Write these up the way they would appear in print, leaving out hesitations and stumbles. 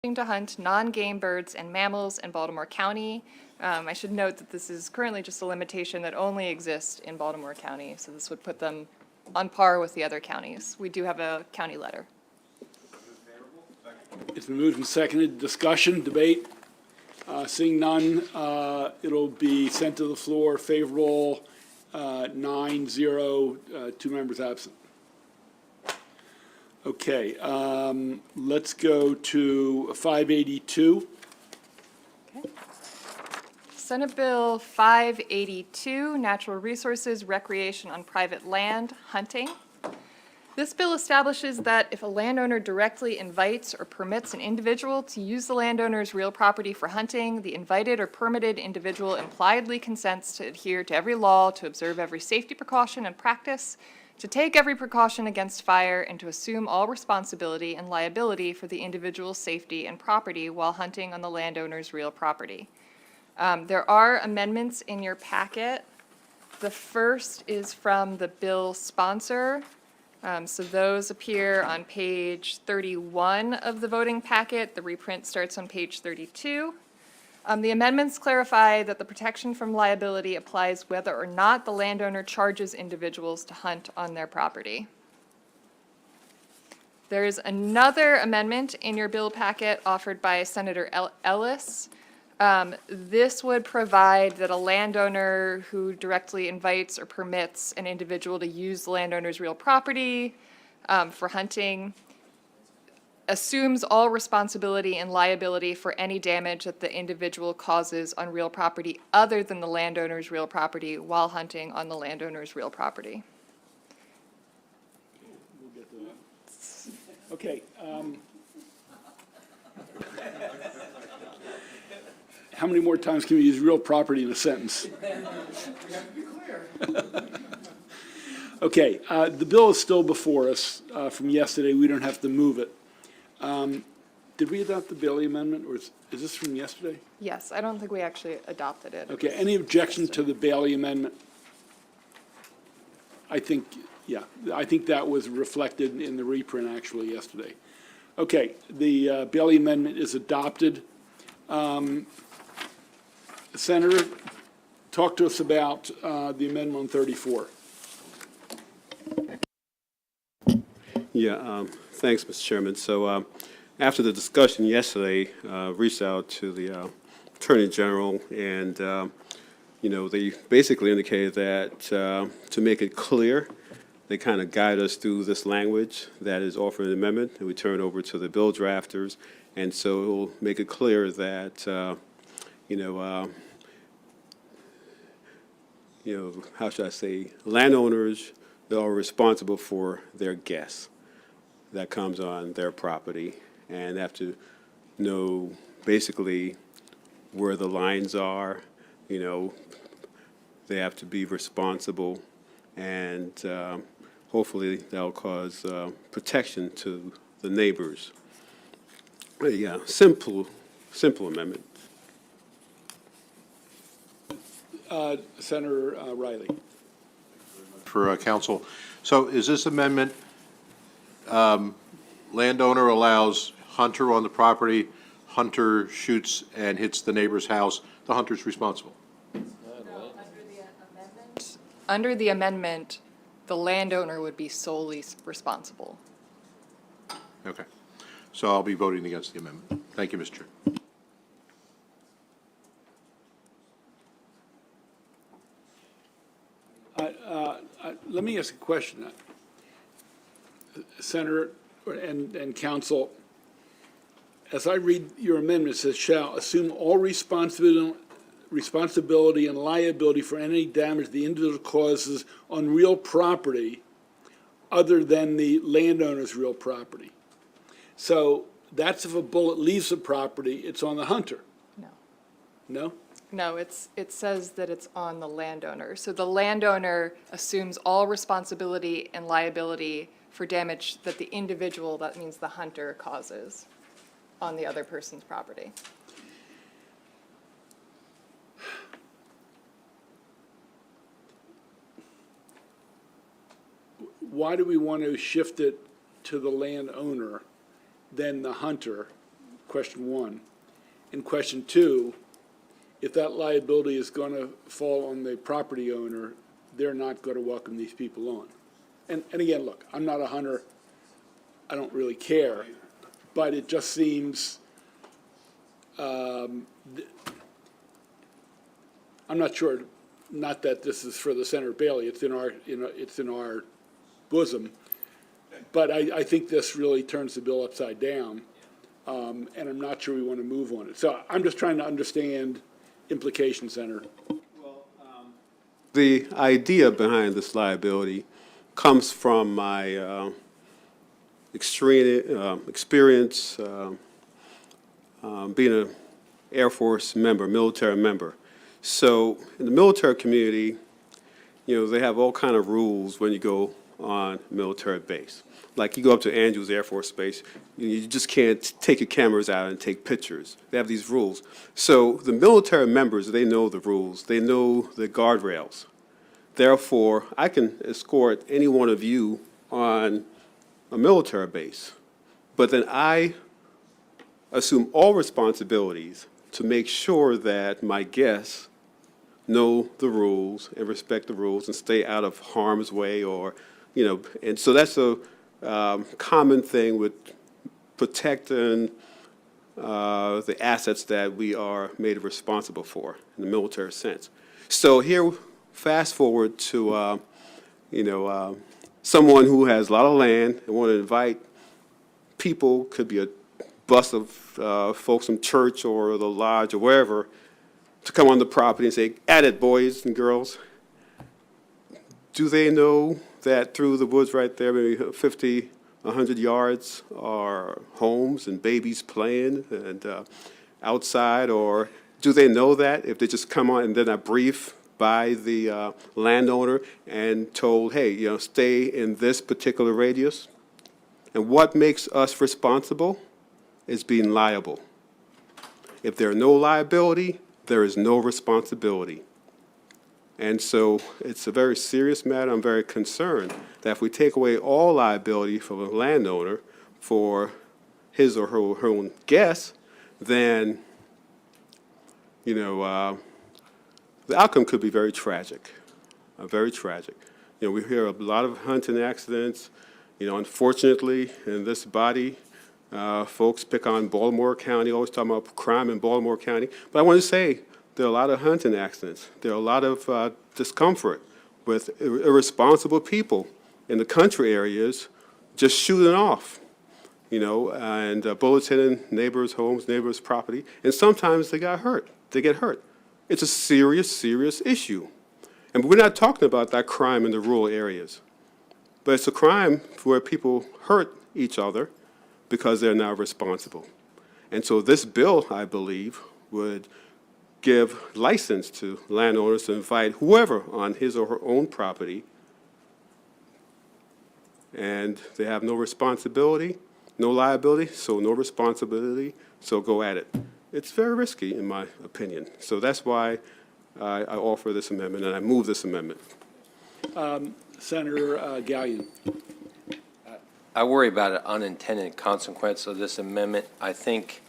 to hunt non-game birds and mammals in Baltimore County. I should note that this is currently just a limitation that only exists in Baltimore County, so this would put them on par with the other counties. We do have a county letter. It's been moved and seconded. Discussion, debate. Seeing none, it'll be sent to the floor. Favorable, 9-0, 2 members absent. Okay, let's go to 582. Okay. Senate Bill 582, Natural Resources, Recreation on Private Land, Hunting. This bill establishes that if a landowner directly invites or permits an individual to use the landowner's real property for hunting, the invited or permitted individual impliedly consents to adhere to every law, to observe every safety precaution and practice, to take every precaution against fire, and to assume all responsibility and liability for the individual's safety and property while hunting on the landowner's real property. There are amendments in your packet. The first is from the bill sponsor. So those appear on page 31 of the voting packet. The reprint starts on page 32. The amendments clarify that the protection from liability applies whether or not the landowner charges individuals to hunt on their property. There's another amendment in your bill packet offered by Senator Ellis. This would provide that a landowner who directly invites or permits an individual to use the landowner's real property for hunting assumes all responsibility and liability for any damage that the individual causes on real property other than the landowner's real property while hunting on the landowner's real property. We'll get to that. Okay. How many more times can we use real property in a sentence? We have to be clear. Okay, the bill is still before us from yesterday. We don't have to move it. Did we adopt the Bailey Amendment, or is this from yesterday? Yes, I don't think we actually adopted it. Okay, any objection to the Bailey Amendment? I think, yeah, I think that was reflected in the reprint actually yesterday. Okay, the Bailey Amendment is adopted. Senator, talk to us about the amendment on 34. Yeah, thanks, Mr. Chairman. So after the discussion yesterday, reached out to the Attorney General, and they basically indicated that to make it clear, they kind of guide us through this language that is offered in the amendment, and we turn over to the bill drafters, and so it will make it clear that how should I say, landowners are responsible for their guests that comes on their property, and have to know basically where the lines are. They have to be responsible, and hopefully that'll cause protection to the neighbors. Yeah, simple amendment. Senator Riley. For council. So is this amendment, landowner allows hunter on the property, hunter shoots and hits the neighbor's house, the hunter's responsible? Under the amendment, the landowner would be solely responsible. Okay. So I'll be voting against the amendment. Thank you, Mr. Chair. Let me ask a question, Senator and Council. As I read your amendment, it says, shall assume all responsibility and liability for any damage the individual causes on real property other than the landowner's real property. So that's if a bullet leaves the property, it's on the hunter. No. No? No, it says that it's on the landowner. So the landowner assumes all responsibility and liability for damage that the individual, that means the hunter, causes on the other person's property. Why do we want to shift it to the landowner than the hunter question one. And question two, if that liability is going to fall on the property owner, they're not going to welcome these people on. And again, look, I'm not a hunter. I don't really care, but it just seems, I'm not sure, not that this is for the Senator Bailey, it's in our, it's in our bosom, but I think this really turns the bill upside down, and I'm not sure we want to move on it. So I'm just trying to understand implications, Senator. The idea behind this liability comes from my extreme experience being an Air Force member, military member. So in the military community, they have all kind of rules when you go on military base. Like you go up to Andrews Air Force Base, you just can't take your cameras out and take pictures. They have these rules. So the military members, they know the rules. They know the guardrails. Therefore, I can escort any one of you on a military base, but then I assume all responsibilities to make sure that my guests know the rules and respect the rules and stay out of harm's way, or, and so that's a common thing with protecting the assets that we are made responsible for in the military sense. So here, fast forward to, someone who has a lot of land and want to invite people, could be a bus of folks from church or the lodge or wherever, to come on the property and say, "At it, boys and girls." Do they know that through the woods right there, maybe 50, 100 yards, are homes and babies playing and outside? Or do they know that if they just come on and then are briefed by the landowner and told, hey, stay in this particular radius? And what makes us responsible is being liable. If there are no liability, there is no responsibility. And so it's a very serious matter. I'm very concerned that if we take away all liability from a landowner for his or her own guests, then, the outcome could be very tragic, very tragic. We hear a lot of hunting accidents. Unfortunately, in this body, folks pick on Baltimore County, always talking about crime in Baltimore County. But I want to say there are a lot of hunting accidents. There are a lot of discomfort with irresponsible people in the country areas just shooting off, and bullets hitting neighbors' homes, neighbors' property. And sometimes they get hurt. It's a serious, serious issue. And we're not talking about that crime in the rural areas. But it's a crime where people hurt each other because they're not responsible. And so this bill, I believe, would give license to landowners to invite whoever on his or her own property, and they have no responsibility, no liability, so no responsibility, so go at it. It's very risky, in my opinion. So that's why I offer this amendment, and I move this amendment. Senator Gallion. I worry about an unintended consequence of this amendment. I think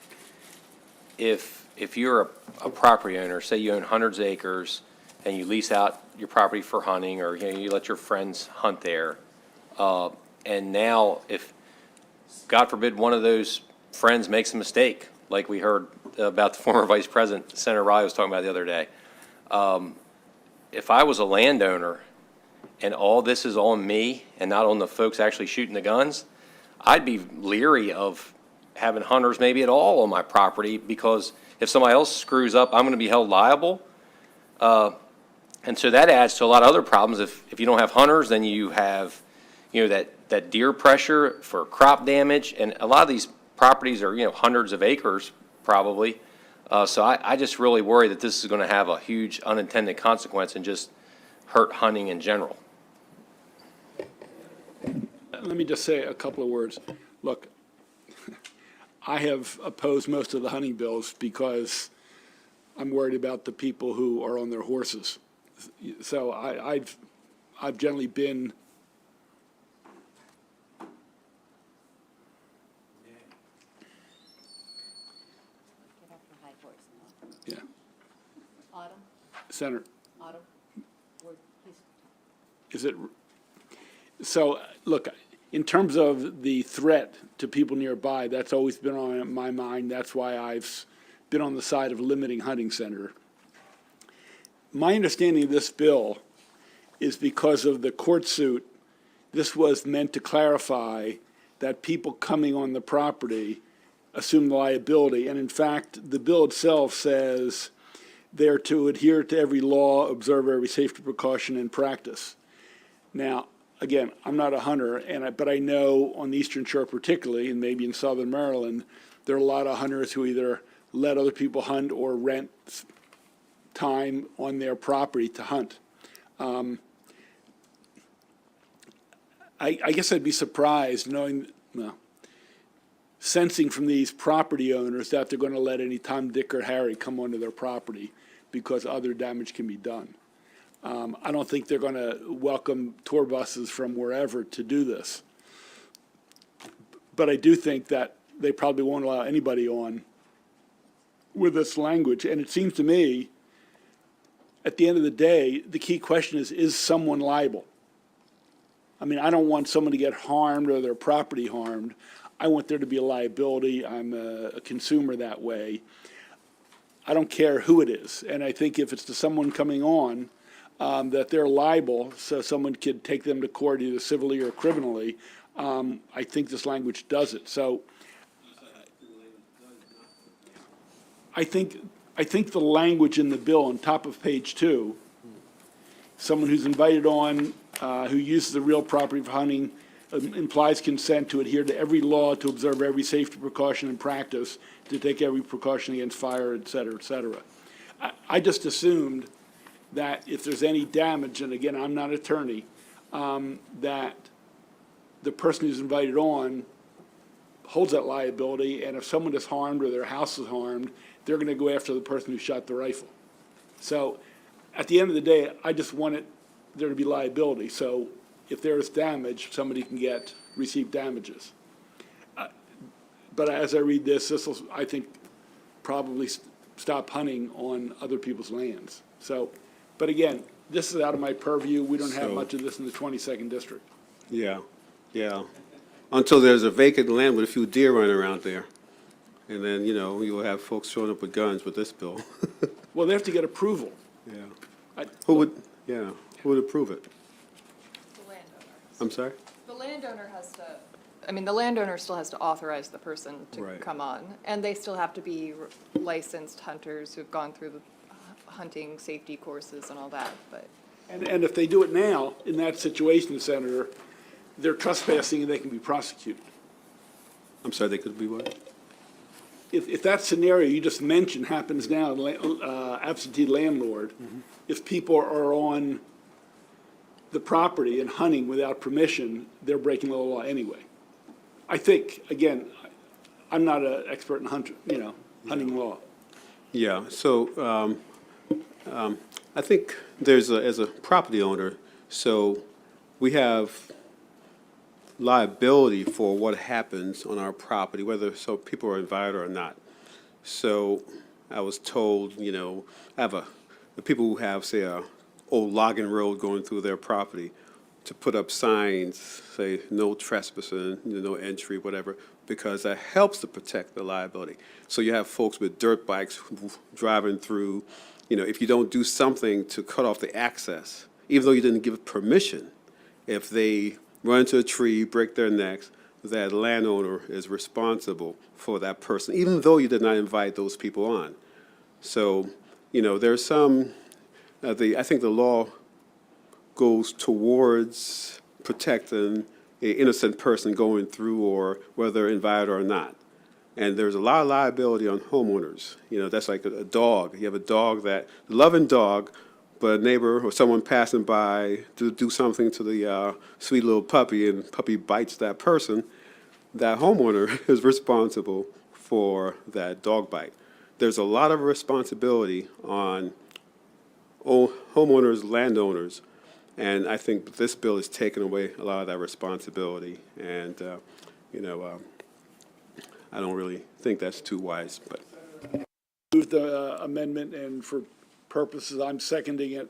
if you're a property owner, say you own hundreds of acres, and you lease out your property for hunting, or you let your friends hunt there, and now if, God forbid, one of those friends makes a mistake, like we heard about the former Vice President, Senator Riley was talking about the other day. If I was a landowner and all this is on me and not on the folks actually shooting the guns, I'd be leery of having hunters maybe at all on my property, because if somebody else screws up, I'm going to be held liable. And so that adds to a lot of other problems. If you don't have hunters, then you have, that deer pressure for crop damage. And a lot of these properties are, hundreds of acres probably. So I just really worry that this is going to have a huge unintended consequence and just hurt hunting in general. Let me just say a couple of words. Look, I have opposed most of the hunting bills because I'm worried about the people who are on their horses. So I've generally been Yeah. Autumn, Senator, Autumn, please. is it, so, look, in terms of the threat to people nearby, that's always been on my mind. That's why I've been on the side of limiting hunting, Senator. My understanding of this bill is because of the court suit, this was meant to clarify that people coming on the property assume the liability. And in fact, the bill itself says they're to adhere to every law, observe every safety precaution and practice. Now, again, I'm not a hunter, but I know on the Eastern Shore particularly, and maybe in Southern Maryland, there are a lot of hunters who either let other people hunt or rent time on their property to hunt. I guess I'd be surprised knowing, well, sensing from these property owners that they're going to let any Tom, Dick, or Harry come onto their property because other damage can be done. I don't think they're going to welcome tour buses from wherever to do this. But I do think that they probably won't allow anybody on with this language. And it seems to me, at the end of the day, the key question is someone liable? I mean, I don't want someone to get harmed or their property harmed. I want there to be a liability. I'm a consumer that way. I don't care who it is. And I think if it's to someone coming on, that they're liable, so someone could take them to court either civilly or criminally, I think this language does it. So I think the language in the bill on top of page 2, someone who's invited on, who uses the real property for hunting, implies consent to adhere to every law, to observe every safety precaution and practice, to take every precaution against fire, et cetera, et cetera. I just assumed that if there's any damage, and again, I'm not an attorney, that the person who's invited on holds that liability, and if someone is harmed or their house is harmed, they're going to go after the person who shot the rifle. So at the end of the day, I just want there to be liability. So if there is damage, somebody can receive damages. But as I read this will, I think, probably stop hunting on other people's lands. So, but again, this is out of my purview. We don't have So- much of this in the 22nd district. Yeah, yeah. Until there's a vacant land with a few deer running around there. And then, you'll have folks showing up with guns with this bill. Well, they have to get approval. Yeah. Who would approve it? The landowner. I'm sorry? The landowner has to, the landowner still has to authorize the person to Right. come on, and they still have to be licensed hunters who've gone through the hunting safety courses and all that, but. And if they do it now, in that situation, Senator, they're trespassing and they can be prosecuted. I'm sorry, they could be what? If that scenario you just mentioned happens now, absentee landlord, if people are on the property and hunting without permission, they're breaking the law anyway. I think, again, I'm not an expert in hunting law. Yeah, so I think as a property owner, so we have liability for what happens on our property, whether people are invited or not. So I was told, I have the people who have, say, a old logging road going through their property, to put up signs, say, no trespassing, no entry, whatever, because that helps to protect the liability. So you have folks with dirt bikes driving through, if you don't do something to cut off the access, even though you didn't give permission, if they run into a tree, break their necks, that landowner is responsible for that person, even though you did not invite those people on. So, there's some, I think the law goes towards protecting an innocent person going through, or whether invited or not. And there's a lot of liability on homeowners. That's like a dog. You have a dog loving dog, but a neighbor or someone passing by to do something to the sweet little puppy, and puppy bites that person, that homeowner is responsible for that dog bite. There's a lot of responsibility on homeowners, landowners, and I think this bill is taking away a lot of that responsibility. And, I don't really think that's too wise, but. move the amendment, and for purposes, I'm seconding it,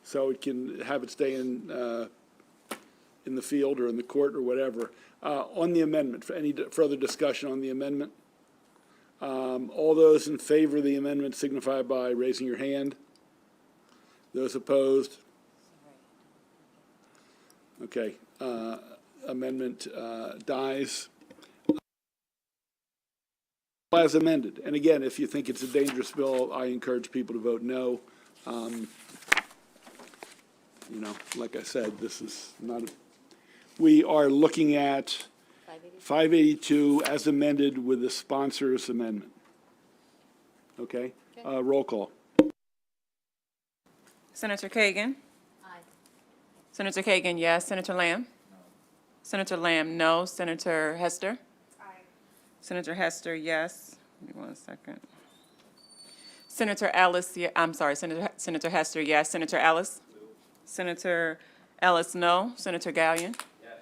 so it can have it stay in the field or in the court or whatever. On the amendment, for any further discussion on the amendment? All those in favor of the amendment signify by raising your hand. Those opposed? Okay, amendment dies. As amended, and again, if you think it's a dangerous bill, I encourage people to vote no. You know, like I said, this is not, we are looking at 582 as amended with the sponsor's amendment. Okay? Roll call. Senator Kagan. Aye. Senator Kagan, yes. Senator Lamb. Senator Lamb, no. Senator Hester. Senator Hester, yes. Give me 1 second. Senator Ellis, I'm sorry, Senator Hester, yes. Senator Ellis? Senator Ellis, no. Senator Gallion? Yes.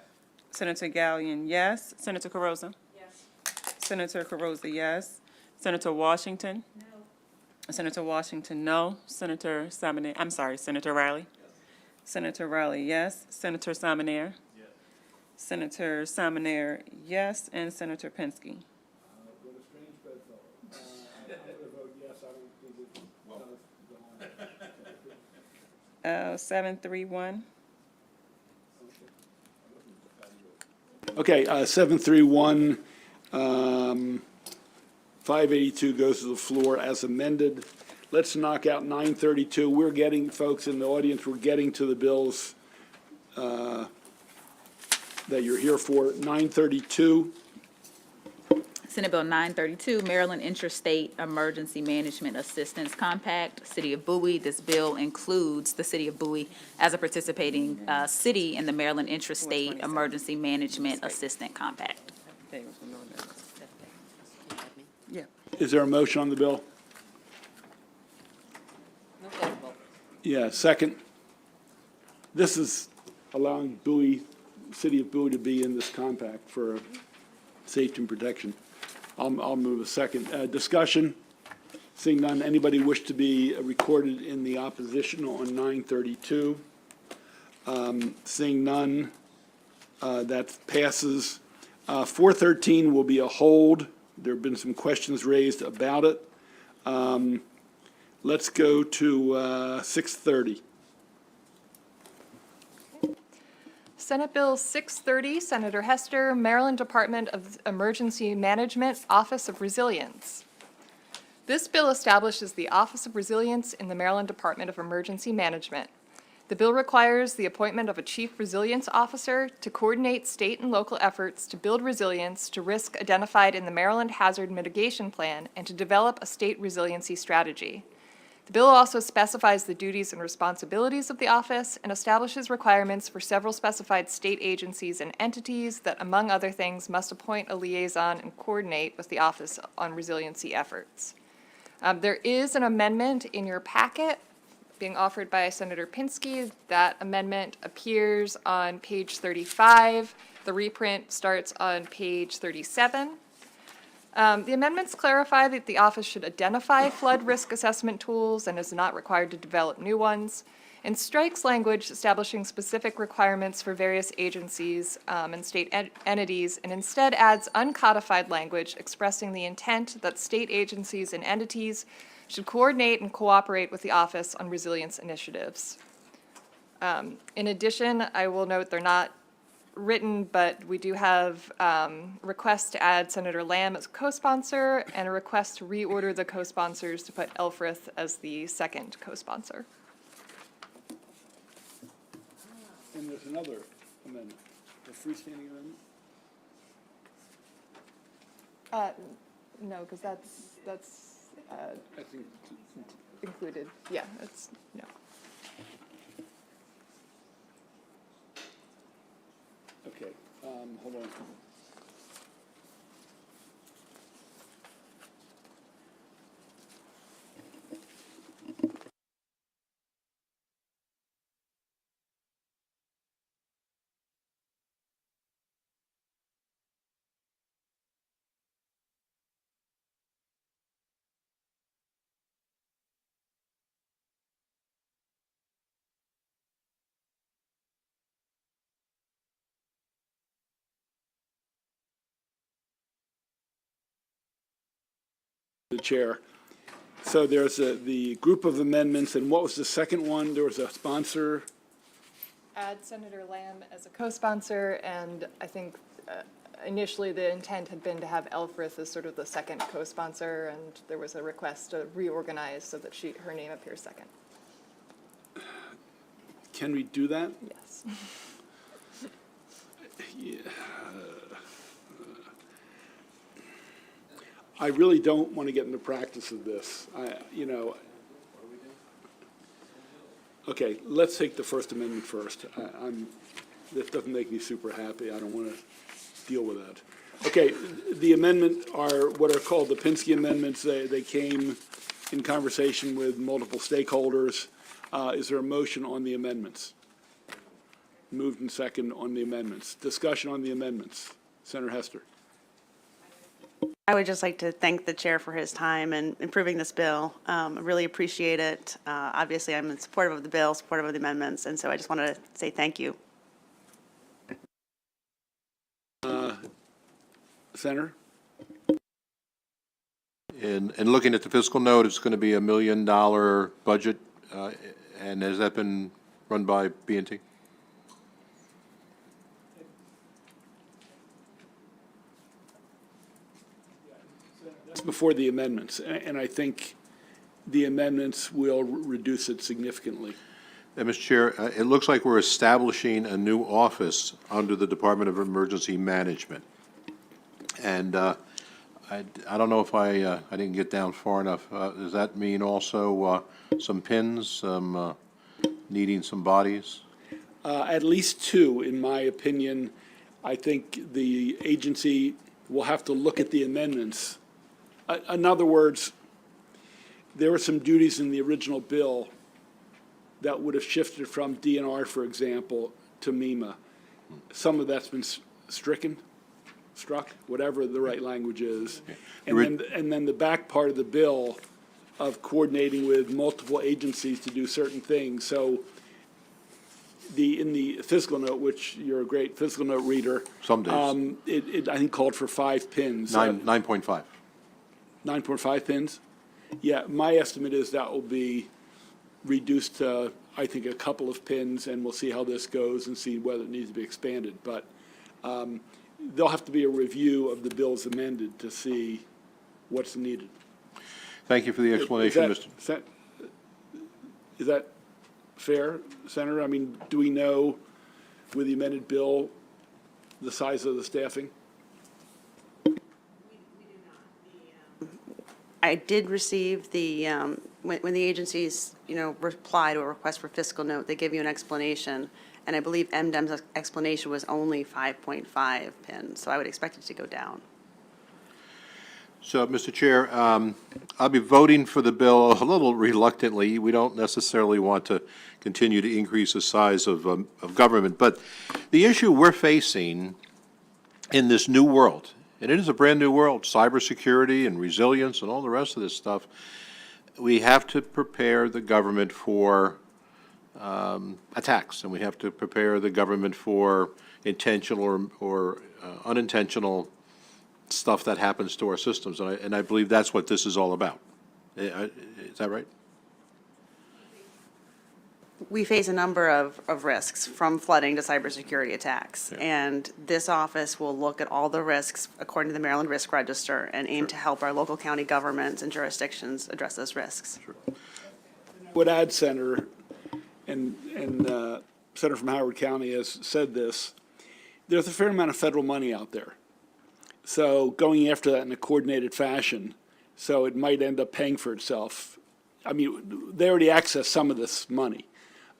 Senator Gallion, yes. Senator Carrozza? Yes. Senator Carrozza, yes. Senator Washington? No. Senator Washington, no. Senator Salmonair, I'm sorry, Senator Riley? Yes. Senator Riley, yes. Senator Salmonair? Yes. Senator Salmonair, yes. And Senator Pinsky? What a strange bedfellow. I'm going to vote yes. I don't think it does. 731. Okay, 731, 582 goes to the floor as amended. Let's knock out 932. We're getting, folks in the audience, we're getting to the bills that you're here for. 932. Senate Bill 932, Maryland Interstate Emergency Management Assistance Compact, City of Bowie. This bill includes the City of Bowie as a participating city in the Maryland Interstate Emergency Management Assistance Compact. Yeah. Is there a motion on the bill? Move favorable. Yeah, second. This is allowing Bowie, City of Bowie to be in this compact for safety and protection. I'll move a second. Discussion? Seeing none, anybody wish to be recorded in the opposition on 932? Seeing none, that passes. 413 will be a hold. There have been some questions raised about it. Let's go to 630. Senate Bill 630, Senator Hester, Maryland Department of Emergency Management, Office of Resilience. This bill establishes the Office of Resilience in the Maryland Department of Emergency Management. The bill requires the appointment of a Chief Resilience Officer to coordinate state and local efforts to build resilience to risk identified in the Maryland Hazard Mitigation Plan and to develop a state resiliency strategy. The bill also specifies the duties and responsibilities of the office and establishes requirements for several specified state agencies and entities that, among other things, must appoint a liaison and coordinate with the Office on Resiliency efforts. There is an amendment in your packet being offered by Senator Pinsky. That amendment appears on page 35. The reprint starts on page 37. The amendments clarify that the office should identify flood risk assessment tools and is not required to develop new ones, and strikes language establishing specific requirements for various agencies and state entities, and instead adds uncodified language expressing the intent that state agencies and entities should coordinate and cooperate with the Office on Resilience initiatives. In addition, I will note they're not written, but we do have requests to add Senator Lamb as co-sponsor and a request to reorder the co-sponsors to put Elfrith as the second co-sponsor. And there's another amendment, a freestanding amendment? No, because that's I think included. Yeah, that's, no. okay, hold on. the chair. So there's the group of amendments, and what was the second one? There was a sponsor. Add Senator Lamb as a co-sponsor, and I think initially the intent had been to have Elfrith as sort of the second co-sponsor, and there was a request to reorganize so that her name appears second. Can we do that? Yes. I really don't want to get in the practice of this. Okay, let's take the First Amendment first. That doesn't make me super happy. I don't want to deal with that. Okay, the amendment are what are called the Pinsky Amendments. They came in conversation with multiple stakeholders. Is there a motion on the amendments? Moved and second on the amendments. Discussion on the amendments. Senator Hester. I would just like to thank the chair for his time in improving this bill. I really appreciate it. Obviously, I'm supportive of the bill, supportive of the amendments, and so I just want to say thank you. Senator? In looking at the fiscal note, it's going to be $1 million budget, and has that been run by B&T? That's before the amendments, and I think the amendments will reduce it significantly. Mr. Chair, it looks like we're establishing a new office under the Department of Emergency Management. And I don't know if I didn't get down far enough. Does that mean also some pins, needing some bodies? At least two, in my opinion. I think the agency will have to look at the amendments. In other words, there were some duties in the original bill that would have shifted from DNR, for example, to MEMA. Some of that's been struck, whatever the right language is. And then the back part of the bill of coordinating with multiple agencies to do certain things. So in the fiscal note, which you're a great fiscal note reader. Some days. It I think called for 5 pins. 9.5. 9.5 pins? Yeah, my estimate is that will be reduced to, I think, a couple of pins, and we'll see how this goes and see whether it needs to be expanded. But there'll have to be a review of the bills amended to see what's needed. Thank you for the explanation, Mr. Is that fair, Senator? I mean, do we know with the amended bill the size of the staffing? I did receive the, when the agencies, reply to a request for fiscal note, they give you an explanation, and I believe MDEM's explanation was only 5.5 pins, so I would expect it to go down. So, Mr. Chair, I'll be voting for the bill a little reluctantly. We don't necessarily want to continue to increase the size of government, but the issue we're facing in this new world, and it is a brand-new world, cybersecurity and resilience and all the rest of this stuff, we have to prepare the government for attacks, and we have to prepare the government for intentional or unintentional stuff that happens to our systems, and I believe that's what this is all about. Is that right? We face a number of risks, from flooding to cybersecurity attacks. Yeah. And this office will look at all the risks according to the Maryland Risk Register and aim to help our local county governments and jurisdictions address those risks. Sure. Would add, Senator, and Senator from Howard County has said this, there's a fair amount of federal money out there. So going after that in a coordinated fashion, so it might end up paying for itself. I mean, they already access some of this money.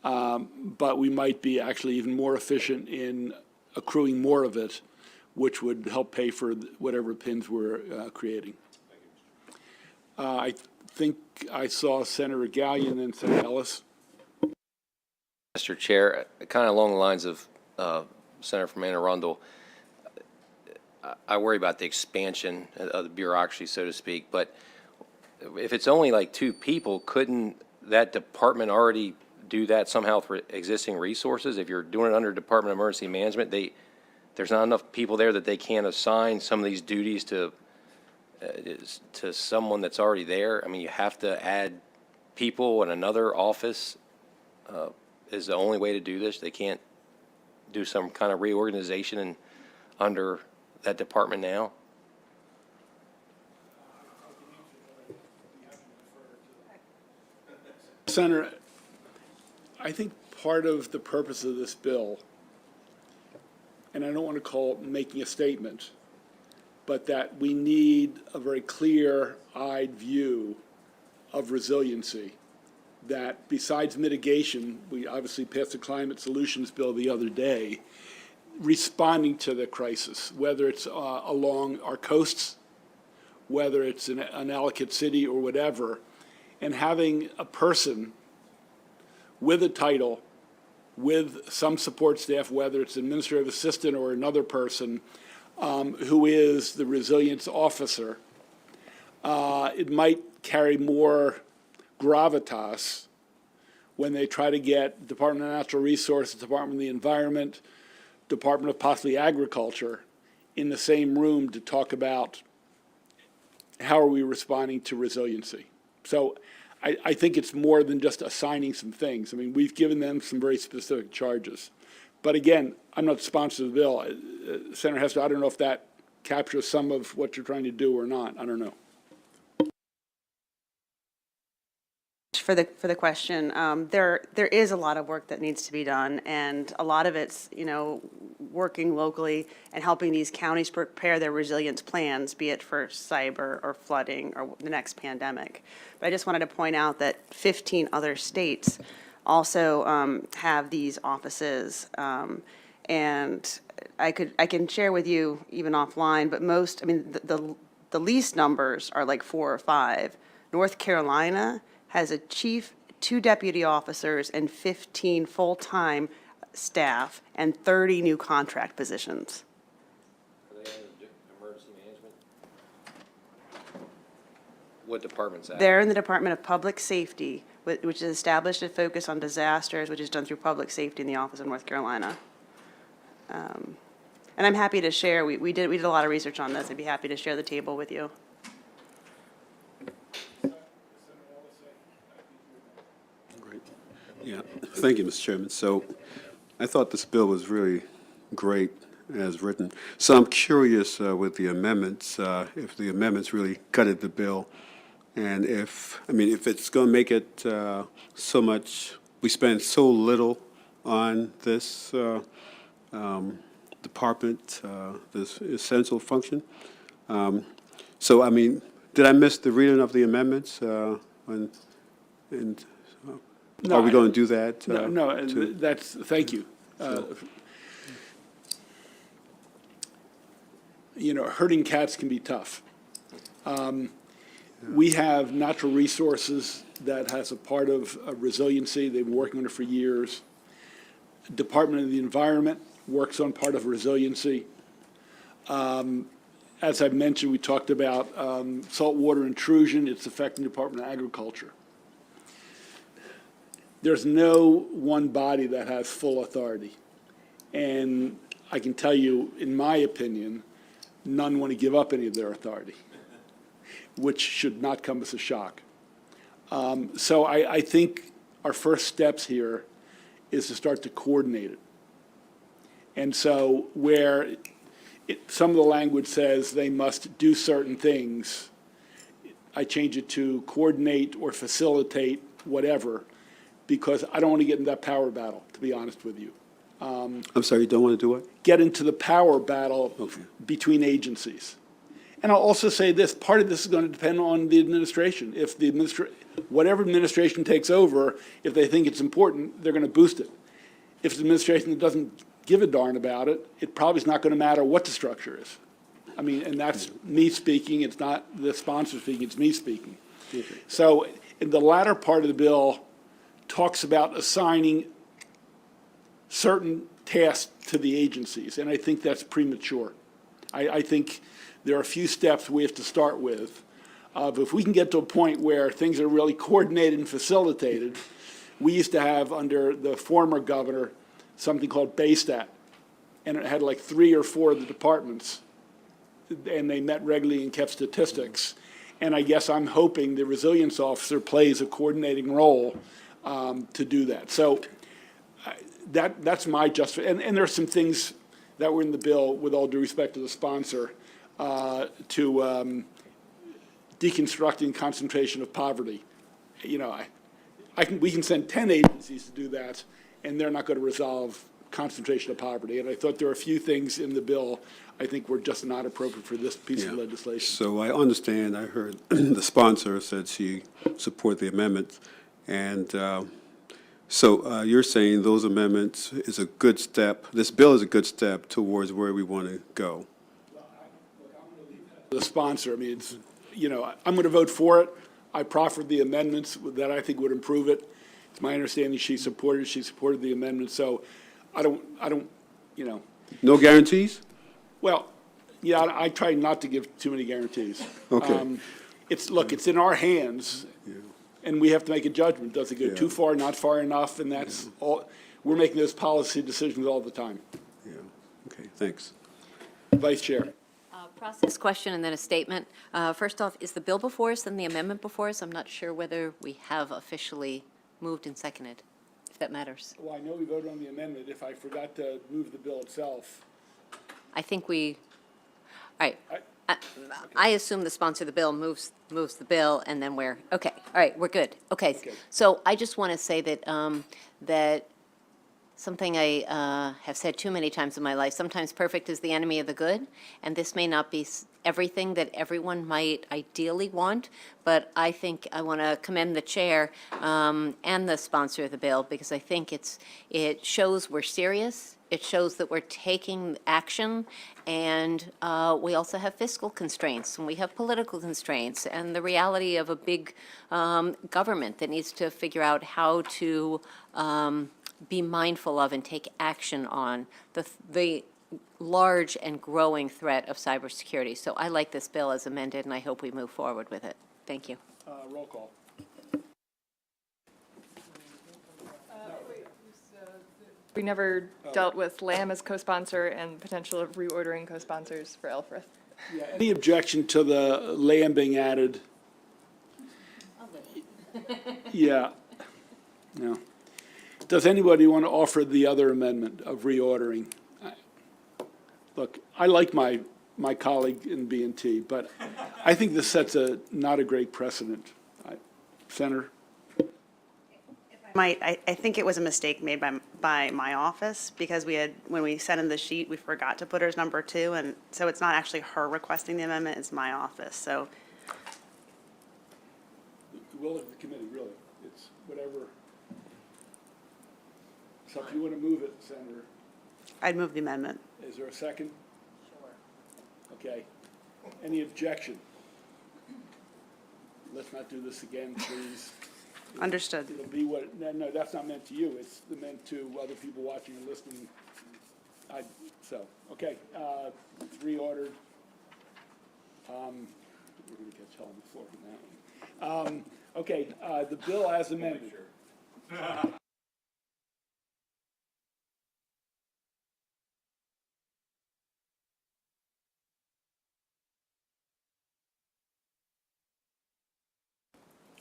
But we might be actually even more efficient in accruing more of it, which would help pay for whatever pins we're creating. I think I saw Senator Gallion and then Senator Ellis. Mr. Chair, kind of along the lines of Senator from Anne Arundel, I worry about the expansion of the bureaucracy, so to speak, but if it's only like 2 people, couldn't that department already do that somehow for existing resources? If you're doing it under Department of Emergency Management, there's not enough people there that they can't assign some of these duties to is to someone that's already there. I mean, you have to add people in another office is the only way to do this. They can't do some kind of reorganization under that department now. Senator, I think part of the purpose of this bill, and I don't want to call it making a statement, but that we need a very clear-eyed view of resiliency, that besides mitigation, we obviously passed the climate solutions bill the other day, responding to the crisis, whether it's along our coasts, whether it's in Ellicott City or whatever, and having a person with a title, with some support staff, whether it's administrative assistant or another person, who is the resilience officer, it might carry more gravitas when they try to get Department of Natural Resources, Department of the Environment, Department of possibly Agriculture in the same room to talk about how are we responding to resiliency. So I think it's more than just assigning some things. I mean, we've given them some very specific charges. But again, I'm not the sponsor of the bill. Senator Hester, I don't know if that captures some of what you're trying to do or not. I don't know. For the question, there is a lot of work that needs to be done, and a lot of it's, working locally and helping these counties prepare their resilience plans, be it for cyber or flooding or the next pandemic. But I just wanted to point out that 15 other states also have these offices, and I can share with you even offline, but most, I mean, the least numbers are like 4 or 5. North Carolina has a chief, 2 deputy officers, and 15 full-time staff, and 30 new contract positions. Are they in emergency management? What department's that? They're in the Department of Public Safety, which is established to focus on disasters, which is done through public safety in the office of North Carolina. And I'm happy to share, we did a lot of research on this. I'd be happy to share the table with you. Great. Yeah, thank you, Mr. Chairman. So I thought this bill was really great as written. So I'm curious with the amendments, if the amendments really gutted the bill, and if it's going to make it so much, we spend so little on this department, this essential function. So, I mean, did I miss the reading of the amendments? Are we going to do that? No, that's, thank you. Herding cats can be tough. We have natural resources that has a part of resiliency. They've been working on it for years. Department of the Environment works on part of resiliency. As I've mentioned, we talked about saltwater intrusion. It's affecting the Department of Agriculture. There's no one body that has full authority. And I can tell you, in my opinion, none want to give up any of their authority, which should not come as a shock. So I think our first steps here is to start to coordinate it. And so where some of the language says they must do certain things, I change it to coordinate or facilitate whatever, because I don't want to get in that power battle, to be honest with you. I'm sorry, you don't want to do what? Get into the power battle between agencies. And I'll also say this, part of this is going to depend on the administration. If the whatever administration takes over, if they think it's important, they're going to boost it. If it's an administration that doesn't give a darn about it, it probably is not going to matter what the structure is. I mean, and that's me speaking, it's not the sponsor speaking, it's me speaking. So in the latter part of the bill talks about assigning certain tasks to the agencies, and I think that's premature. I think there are a few steps we have to start with. But if we can get to a point where things are really coordinated and facilitated, we used to have under the former governor something called BASTAT, and it had like 3 or 4 of the departments and they met regularly and kept statistics. And I guess I'm hoping the resilience officer plays a coordinating role to do that. So that's my and there's some things that were in the bill, with all due respect to the sponsor, to deconstructing concentration of poverty. You know, we can send 10 agencies to do that, and they're not going to resolve concentration of poverty. And I thought there were a few things in the bill I think were just not appropriate for this piece of Yeah. legislation. So I understand, I heard the sponsor said she supported the amendment, and so you're saying those amendments is a good step, this bill is a good step towards where we want to go? The sponsor, I mean, it's, you know, I'm going to vote for it. I proffered the amendments that I think would improve it. It's my understanding she supported the amendment, so I don't, you know. No guarantees? Well, yeah, I try not to give too many guarantees. Okay. Look, it's in our hands, and we have to make a judgment. Does it go Yeah. too far, not far enough? And that's all, we're making those policy decisions all the time. Yeah, okay, thanks. Vice Chair. Process question and then a statement. First off, is the bill before us and the amendment before us? I'm not sure whether we have officially moved and seconded, if that matters. Well, I know we voted on the amendment. If I forgot to move the bill itself. I think we, all right. I assume the sponsor of the bill moves the bill, and then we're, okay, all right, we're good. Okay, Okay. so I just want to say that, that something I have said too many times in my life, sometimes perfect is the enemy of the good, and this may not be everything that everyone might ideally want, but I think I want to commend the chair and the sponsor of the bill, because I think it shows we're serious. It shows that we're taking action, and we also have fiscal constraints, and we have political constraints, and the reality of a big government that needs to figure out how to be mindful of and take action on the large and growing threat of cybersecurity. So I like this bill as amended, and I hope we move forward with it. Thank you. Roll call. We never dealt with Lamb as co-sponsor and potential of reordering co-sponsors for Elfreth. Yeah, any objection to the Lamb being added? Yeah. No. Does anybody want to offer the other amendment of reordering? Look, I like my colleague in B&T, but I think this sets not a great precedent. Senator? I think it was a mistake made by my office, because when we sent in the sheet, we forgot to put her as number 2, and so it's not actually her requesting the amendment, it's my office, so. The will of the committee, really. It's whatever. So if you want to move it, Senator, I'd move the amendment. is there a second? Sure. Okay. Any objection? Let's not do this again, please. Understood. It'll be what, no, that's not meant to you. It's meant to other people watching and listening. Okay, it's reordered. We're going to catch hell on the floor from that one. Okay, the bill as amended.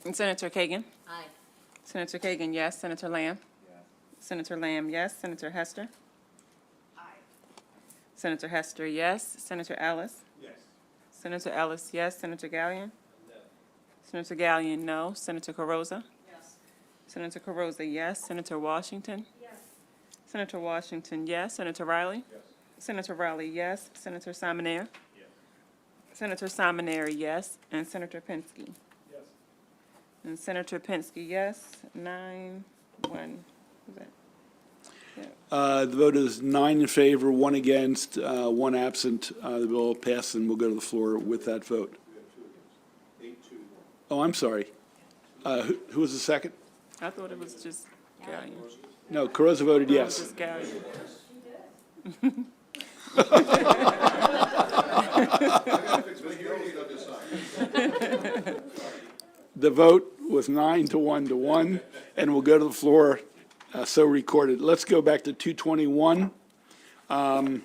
And Senator Kagan? Aye. Senator Kagan, yes. Senator Lamb? Yes. Senator Lamb, yes. Senator Hester? Aye. Senator Hester, yes. Senator Ellis? Yes. Senator Ellis, yes. Senator Gallion? No. Senator Gallion, no. Senator Carozza? Yes. Senator Carozza, yes. Senator Washington? Yes. Senator Washington, yes. Senator Riley? Yes. Senator Riley, yes. Senator Simonaire? Yes. Senator Simonaire, yes. And Senator Pinsky? Yes. And Senator Pinsky, yes. 9-1. Who's that? The vote is 9 in favor, 1 against, 1 absent. The bill passed, and we'll go to the floor with that vote. Oh, I'm sorry. Who was the second? I thought it was just Gallion. No, Carozza voted yes. Just Gallion. The vote was 9-1 to 1, and we'll go to the floor, so recorded. Let's go back to 221. The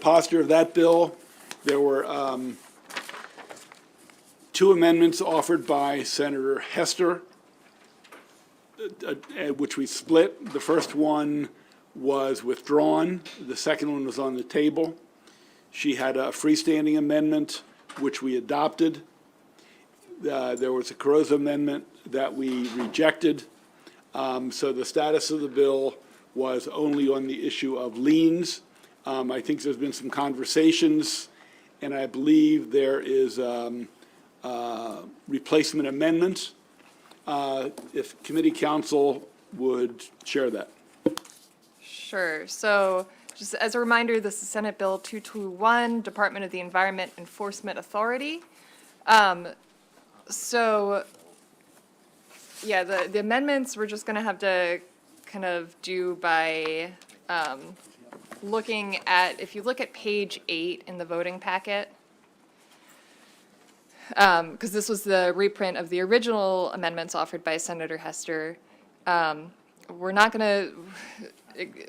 posture of that bill There were two amendments offered by Senator Hester, which we split. The first one was withdrawn. The second one was on the table. She had a freestanding amendment, which we adopted. There was a corrosive amendment that we rejected. So the status of the bill was only on the issue of liens. I think there's been some conversations, and I believe there is replacement amendments. If committee counsel would share that. Sure. So just as a reminder, this is Senate Bill 221, Department of the Environment Enforcement Authority. So, yeah, the amendments we're just going to have to kind of do by looking at, if you look at page 8 in the voting packet, because this was the reprint of the original amendments offered by Senator Hester. We're not going to,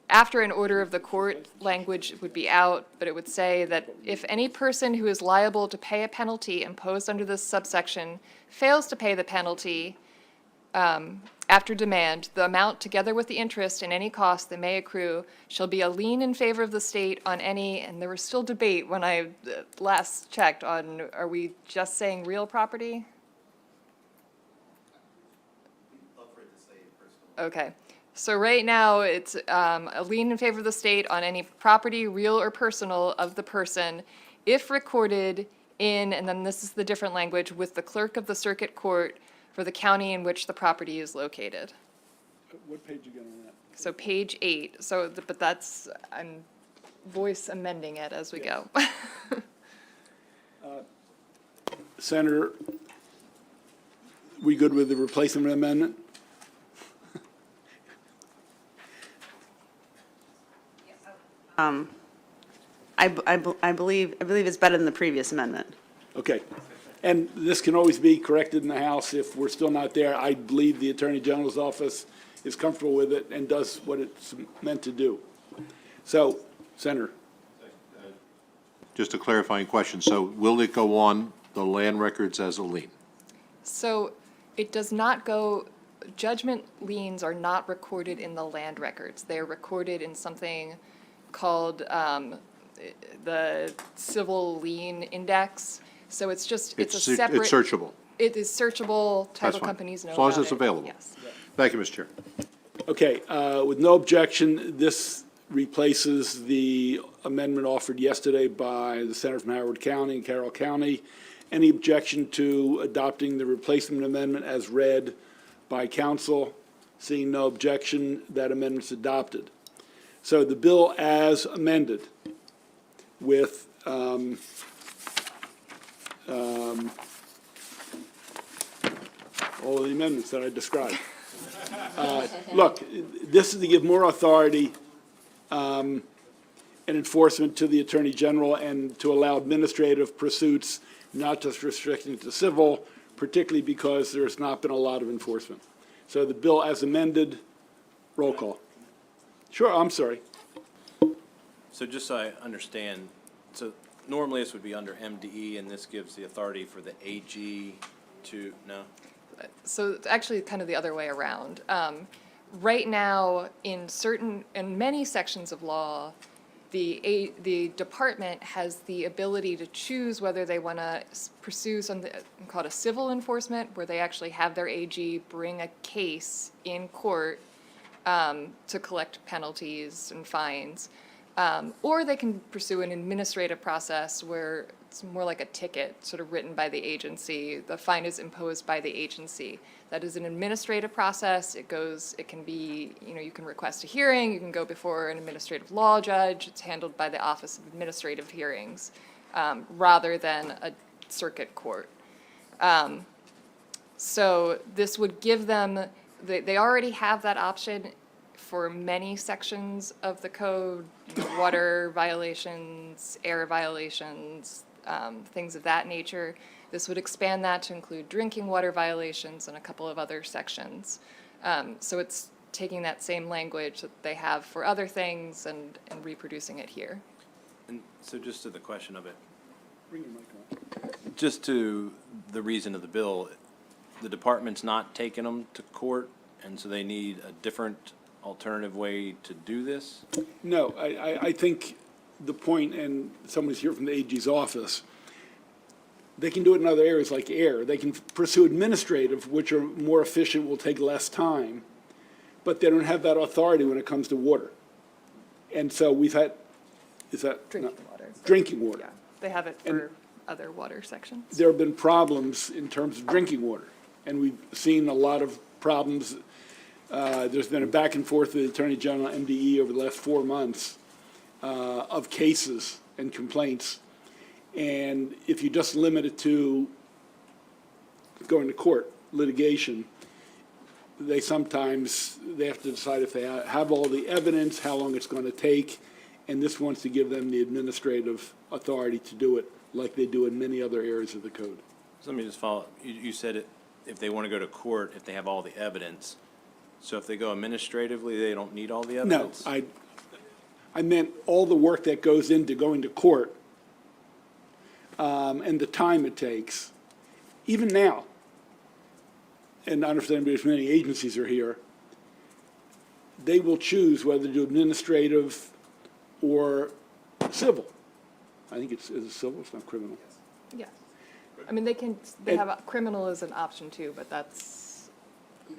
after an order of the court language would be out, but it would say that if any person who is liable to pay a penalty imposed under this subsection fails to pay the penalty after demand, the amount together with the interest and any cost that may accrue shall be a lien in favor of the state on any, and there was still debate when I last checked on, are we just saying real property? Okay. So right now, it's a lien in favor of the state on any property, real or personal, of the person, if recorded in, and then this is the different language, with the clerk of the circuit court for the county in which the property is located. What page again on that? So page 8. So, but that's, I'm voice amending it as we go. Senator, we good with the replacement amendment? I believe it's better than the previous amendment. Okay. And this can always be corrected in the House if we're still not there. I believe the Attorney General's office is comfortable with it and does what it's meant to do. So, Senator. Just a clarifying question. So will it go on the land records as a lien? So it does not go, judgment liens are not recorded in the land records. They're recorded in something called the Civil Lien Index. So it's just, it's a separate. It's searchable. It is searchable, That's title fine. companies know As long as about it's it. available. Yes. Thank you, Mr. Chair. Okay, with no objection, this replaces the amendment offered yesterday by the Senator from Howard County and Carroll County. Any objection to adopting the replacement amendment as read by council? Seeing no objection, that amendment's adopted. So the bill as amended with all of the amendments that I described. Look, this is to give more authority and enforcement to the Attorney General and to allow administrative pursuits, not just restricting to civil, particularly because there's not been a lot of enforcement. So the bill as amended, roll call. Sure, I'm sorry. So just so I understand, so normally this would be under MDE, and this gives the authority for the AG to, no? So it's actually kind of the other way around. Right now, in many sections of law, the department has the ability to choose whether they want to pursue something called a civil enforcement, where they actually have their AG bring a case in court to collect penalties and fines. Or they can pursue an administrative process where it's more like a ticket, sort of written by the agency. The fine is imposed by the agency. That is an administrative process. It can be, you can request a hearing, you can go before an administrative law judge. It's handled by the Office of Administrative Hearings, rather than a circuit court. So this would give them, they already have that option for many sections of the code, water violations, air violations, things of that nature. This would expand that to include drinking water violations and a couple of other sections. So it's taking that same language that they have for other things and reproducing it here. And so just to the question of it, Bring your mic on. just to the reason of the bill, the department's not taking them to court, and so they need a different alternative way to do this? No, I think the point, and somebody's here from the AG's office, they can do it in other areas like air. They can pursue administrative, which are more efficient, will take less time, but they don't have that authority when it comes to water. And so we've had, is that? Drinking water. Drinking water. Yeah, they have it for other water sections. There have been problems in terms of drinking water, and we've seen a lot of problems. There's been a back and forth with the Attorney General, MDE, over the last 4 months of cases and complaints. And if you just limit it to going to court, litigation, they have to decide if they have all the evidence, how long it's going to take, and this wants to give them the administrative authority to do it like they do in many other areas of the code. So let me just follow up. You said it, if they want to go to court, if they have all the evidence. So if they go administratively, they don't need all the No, evidence? I meant all the work that goes into going to court and the time it takes. Even now, and I don't know if anybody's many agencies are here, they will choose whether to do administrative or civil. I think is it civil, it's not criminal. Yeah. I mean, they have criminal as an option too, but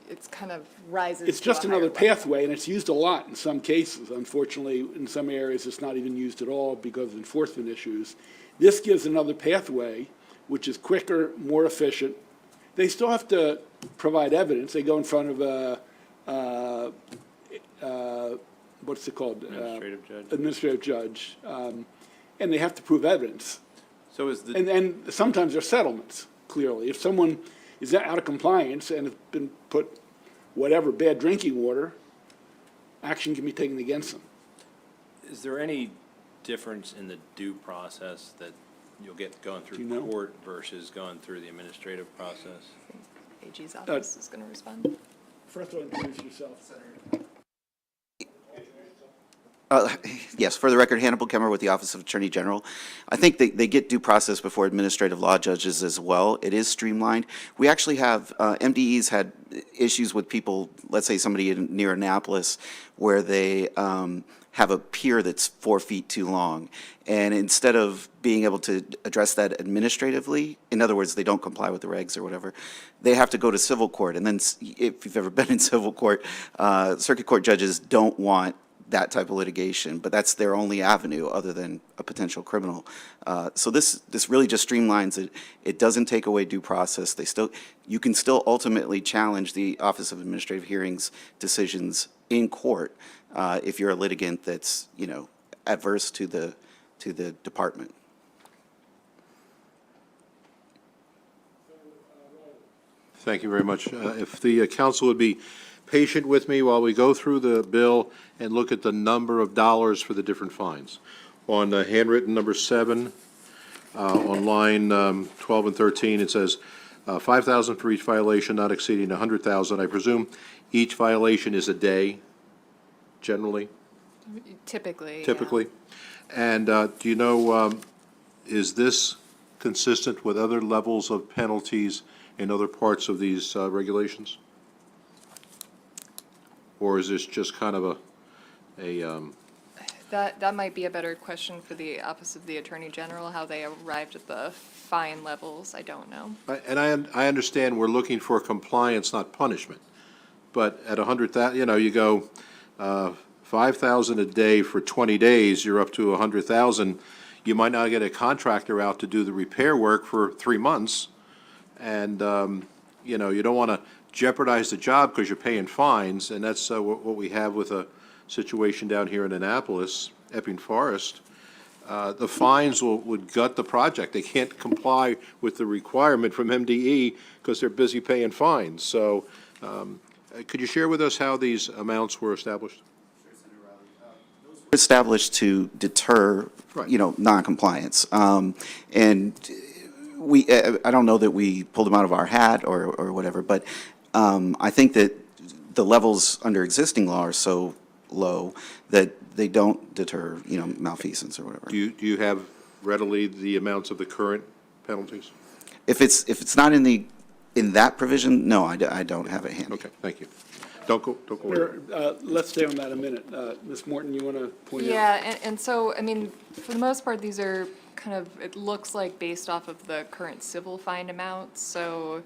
it's kind of rises It's to just a another higher level. pathway, and it's used a lot in some cases. Unfortunately, in some areas, it's not even used at all because of enforcement issues. This gives another pathway, which is quicker, more efficient. They still have to provide evidence. They go in front of what's it called? Administrative judge. Administrative judge. And they have to prove evidence. So is the, And sometimes there are settlements, clearly. If someone is out of compliance and has been put whatever, bad drinking water, action can be taken against them. is there any difference in the due process that you'll get going through Do you know? court versus going through the administrative process? AG's office is going to respond. First of all, introduce yourself. Yes, for the record, Hannibal Kemmer with the Office of Attorney General. I think they get due process before administrative law judges as well. It is streamlined. We actually have, MDEs had issues with people, let's say somebody near Annapolis, where they have a pier that's 4 feet too long. And instead of being able to address that administratively, in other words, they don't comply with the regs or whatever, they have to go to civil court. And then if you've ever been in civil court, circuit court judges don't want that type of litigation, but that's their only avenue other than a potential criminal. So this really just streamlines it. It doesn't take away due process. You can still ultimately challenge the Office of Administrative Hearings decisions in court if you're a litigant that's, adverse to the department. Thank you very much. If the council would be patient with me while we go through the bill and look at the number of dollars for the different fines. On handwritten number 7, on line 12 and 13, it says $5,000 for each violation not exceeding $100,000. I presume each violation is a day, generally? Typically. Typically. And do you know, is this consistent with other levels of penalties in other parts of these regulations? Or is this just kind of That might be a better question for the Office of the Attorney General, how they arrived at the fine levels. I don't know. and I understand we're looking for compliance, not punishment. But at 100,000, you go 5,000 a day for 20 days, you're up to 100,000. You might not get a contractor out to do the repair work for 3 months. And, you don't want to jeopardize the job because you're paying fines, and that's what we have with a situation down here in Annapolis, Epping Forest. The fines would gut the project. They can't comply with the requirement from MDE because they're busy paying fines. So could you share with us how these amounts were established? Established to deter, Right. noncompliance. And I don't know that we pulled them out of our hat or whatever, but I think that the levels under existing law are so low that they don't deter, malfeasance or whatever. Do you have readily the amounts of the current penalties? If it's not in that provision, no, I don't have it handy. Okay, thank you. Don't go away. Mayor, let's stay on that a minute. Ms. Morton, you want to point out? Yeah, and so, I mean, for the most part, these are kind of, it looks like based off of the current civil fine amounts. So,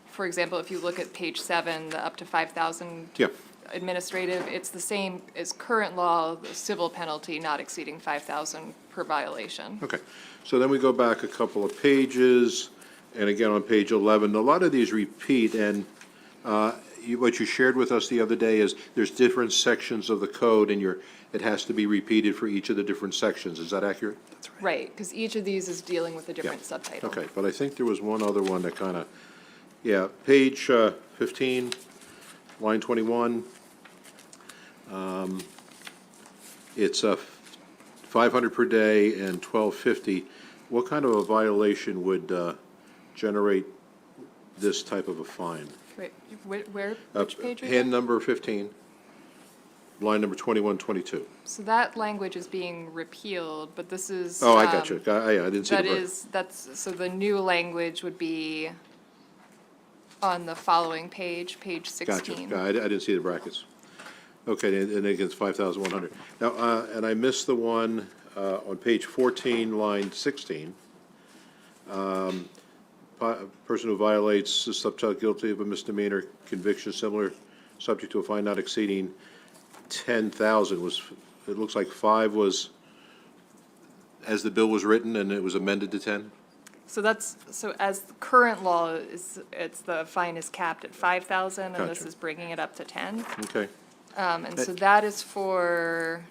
for example, if you look at page 7, the up to 5,000 Yeah. administrative, it's the same as current law, the civil penalty not exceeding 5,000 per violation. Okay, so then we go back a couple of pages, and again on page 11, a lot of these repeat, and what you shared with us the other day is there's different sections of the code, and it has to be repeated for each of the different sections. Is that accurate? Right, because each of these is dealing with a different subtitle. Okay, but I think there was one other one that kind of, yeah, page 15, line 21. It's 500 per day and 1250. What kind of a violation would generate this type of a fine? Wait, which page? are you Hand on? number 15, line number 21, 22. So that language is being repealed, but this is. Oh, I got you. I didn't see the That break. is, so the new language would be on the following page, page Gotcha. 16. I didn't see the brackets. Okay, and it gets 5,100. Now, and I missed the one on page 14, line 16. Person who violates the subtitle guilty of a misdemeanor conviction similar, subject to a fine not exceeding 10,000 was, it looks like 5 was, as the bill was written, and it was amended to 10? So as the current law is, the fine is capped at 5,000, and this Gotcha. is bringing it up to 10. Okay. And so that is for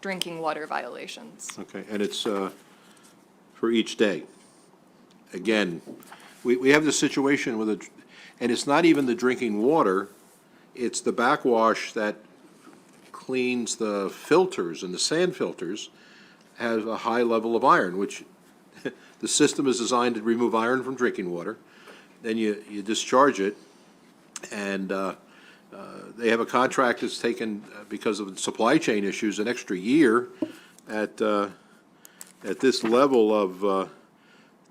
drinking water violations. Okay, and it's for each day. Again, we have this situation with and it's not even the drinking water, it's the backwash that cleans the filters, and the sand filters have a high level of iron, which the system is designed to remove iron from drinking water. Then you discharge it, and they have a contract that's taken, because of supply chain issues, an extra year at this level of